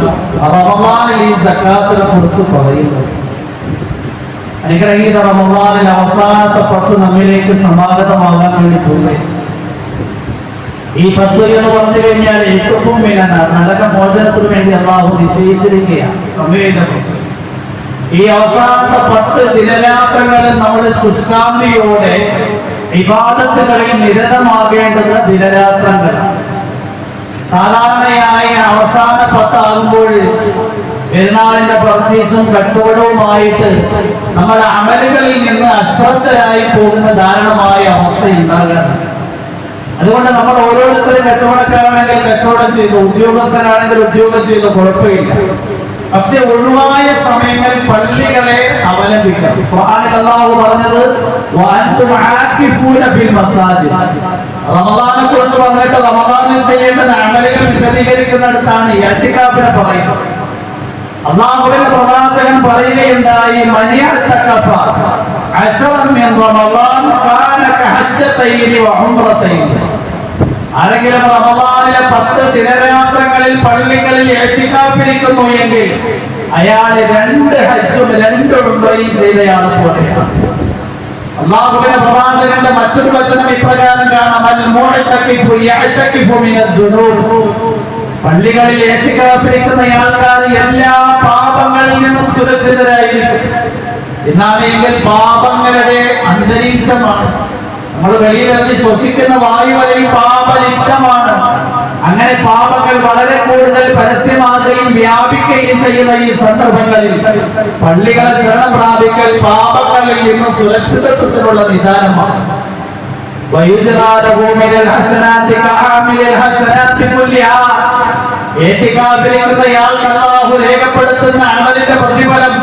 റമദാനിൽ ഈ സകാത്തിനെ കുറിച്ച് പറയുന്നത്. അനുഗ്രഹീത റമദാനിൽ അവസാനത്തെ 10 നമ്മിലേക്ക് സമാഗതമാകാൻ വേണ്ടി പോകുന്നത്. ഈ 10 എന്ന് പറഞ്ഞു കഴിഞ്ഞാൽ ഏറ്റവും നരകമോചനത്തിന് വേണ്ടി അല്ലാഹു നിശ്ചയിച്ചിരിക്കുകയാണ്. ഈ അവസാനത്തെ 10 ദിനരാത്രങ്ങളിൽ നമ്മുടെ ശുഷ്കാന്തിയോടെ ഇബാദത്തുകളിൽ നിരതമാകേണ്ടുന്ന ദിനരാത്രങ്ങളാണ്. സാധാരണയായി അവസാന 10 ആകുമ്പോൾ പെരുന്നാളിന്റെ പർച്ചേസും കച്ചവടവുമായിട്ട് നമ്മുടെ അമലുകളിൽ നിന്ന് അശ്രദ്ധരായി പോകുന്ന ദാരുണമായ അവസ്ഥ ഉണ്ടാകാറുണ്ട്. അതുകൊണ്ട് നമ്മൾ ഓരോരുത്തരും കച്ചവടക്കാരാണെങ്കിൽ കച്ചവടം ചെയ്തു, ഉദ്യോഗസ്ഥരാണെങ്കിൽ ഉദ്യോഗം ചെയ്തു, കുഴപ്പമില്ല. പക്ഷെ ഒഴിവായ സമയങ്ങളിൽ പള്ളികളെ അവലംബിക്കണം. ഖുർആനിൽ അല്ലാഹു പറഞ്ഞത് വഅൻതും ആകിഫൂന ഫിൽ മസാജിദ്. റമദാനെ കുറിച്ച് പറഞ്ഞിട്ട് റമദാനിൽ ചെയ്യേണ്ട അമലുകൾ വിശദീകരിക്കുന്നിടത്താണ് ഇഅ്തികാഫിനെ പറയുന്നത്. അല്ലാഹുവിന്റെ പ്രവാചകൻ പറയുകയുണ്ടായി, മനിയഅ്തഖഫ അശറൻ മിൻ റമദാൻ കാന കഹജ്ജതൈനി വഉംറതൈനി. ആരെങ്കിലും റമദാനിലെ 10 ദിനരാത്രങ്ങളിൽ പള്ളികളിൽ ഇഅ്തികാഫിരിക്കുന്നു എങ്കിൽ അയാൾ 2 ഹജ്ജും 2 ഉംറയും ചെയ്തയാളെ പോലെയാണ്. അല്ലാഹുവിന്റെ പ്രവാചകന്റെ മറ്റൊരു വചനം ഇപ്രകാരം കാണാം, അൽ മുഅ്തഖിഫു യഅ്തഖിഫു മിനദ് ദുനൂബ്. പള്ളികളിൽ ഇഅ്തികാഫിരിക്കുന്ന ആൾക്കാർ എല്ലാ പാപങ്ങളിൽ നിന്നും സുരക്ഷിതരായിരിക്കും. എന്നാണെങ്കിൽ പാപങ്ങളുടെ അന്തരീക്ഷമാണ്. നമ്മൾ വെളിയിലിറങ്ങി ശ്വസിക്കുന്ന വായു വരെയും പാപലിപ്തമാണ്. അങ്ങനെ പാപങ്ങൾ വളരെ കൂടുതൽ പരസ്യമാകുകയും വ്യാപിക്കുകയും ചെയ്യുന്ന ഈ സന്ദർഭങ്ങളിൽ പള്ളികളെ ശരണം പ്രാപിക്കൽ പാപങ്ങളിൽ നിന്ന് സുരക്ഷിതത്വത്തിനുള്ള നിദാനമാണ്. അല്ലാഹു രേഖപ്പെടുത്തുന്ന അമലിന്റെ പ്രതിഫലം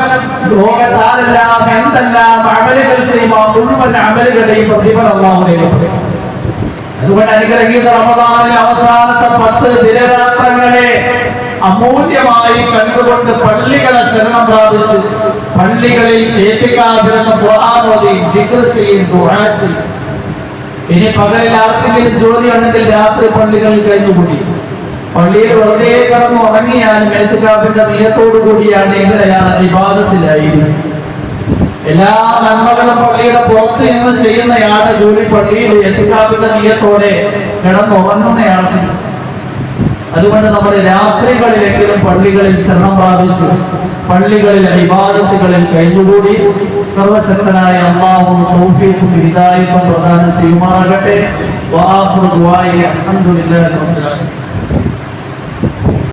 ലോകത്താരെല്ലാം എന്തെല്ലാം അമലുകൾ ചെയ്യുമോ മുഴുവൻ അമലുകളുടെയും പ്രതിഫലം അല്ലാഹു രേഖപ്പെടുത്തും. അതുകൊണ്ട് അനുഗ്രഹീത റമദാനിലെ അവസാനത്തെ 10 ദിനരാത്രങ്ങളെ അമൂല്യമായി കണ്ടുകൊണ്ട് പള്ളികളെ ശരണം പ്രാപിച്ച് പള്ളികളിൽ ഇഅ്തികാഫിരുന്ന് ഖുർആൻ ഓതി ദിക്ർ ചെയ്യും, ദുആ ചെയ്യും. ഇനി പകലിൽ ആർക്കെങ്കിലും ജോലി ഉണ്ടെങ്കിൽ രാത്രി പള്ളികളിൽ കഴിഞ്ഞുകൂടി പള്ളിയിൽ വെറുതെ കിടന്ന് ഉറങ്ങിയാലും ഇഅ്തികാഫിന്റെ നിയത്തോടു കൂടിയാണ് എങ്ങനെയാണ് ഇബാദത്തിലായിരുന്നു. എല്ലാ നന്മകളും പള്ളിയുടെ പുറത്ത് നിന്ന് ചെയ്യുന്നയാളുടെ ജോലി പള്ളിയിൽ ഇഅ്തികാഫിന്റെ നിയത്തോടെ കിടന്നുറങ്ങുന്നയാൾക്ക്. അതുകൊണ്ട് നമ്മൾ രാത്രികളിലെങ്കിലും പള്ളികളിൽ ശരണം പ്രാപിച്ചു പള്ളികളിൽ ഇബാദത്തുകളിൽ കഴിഞ്ഞുകൂടി സർവശക്തനായ അല്ലാഹു തൗഫീഖും ഹിദായത്തും പ്രദാനം ചെയ്യുമാറാകട്ടെ. വആഖിറു ദുആഇ അൽഹംദുലില്ലാഹി റബ്ബിൽ ആലമീൻ.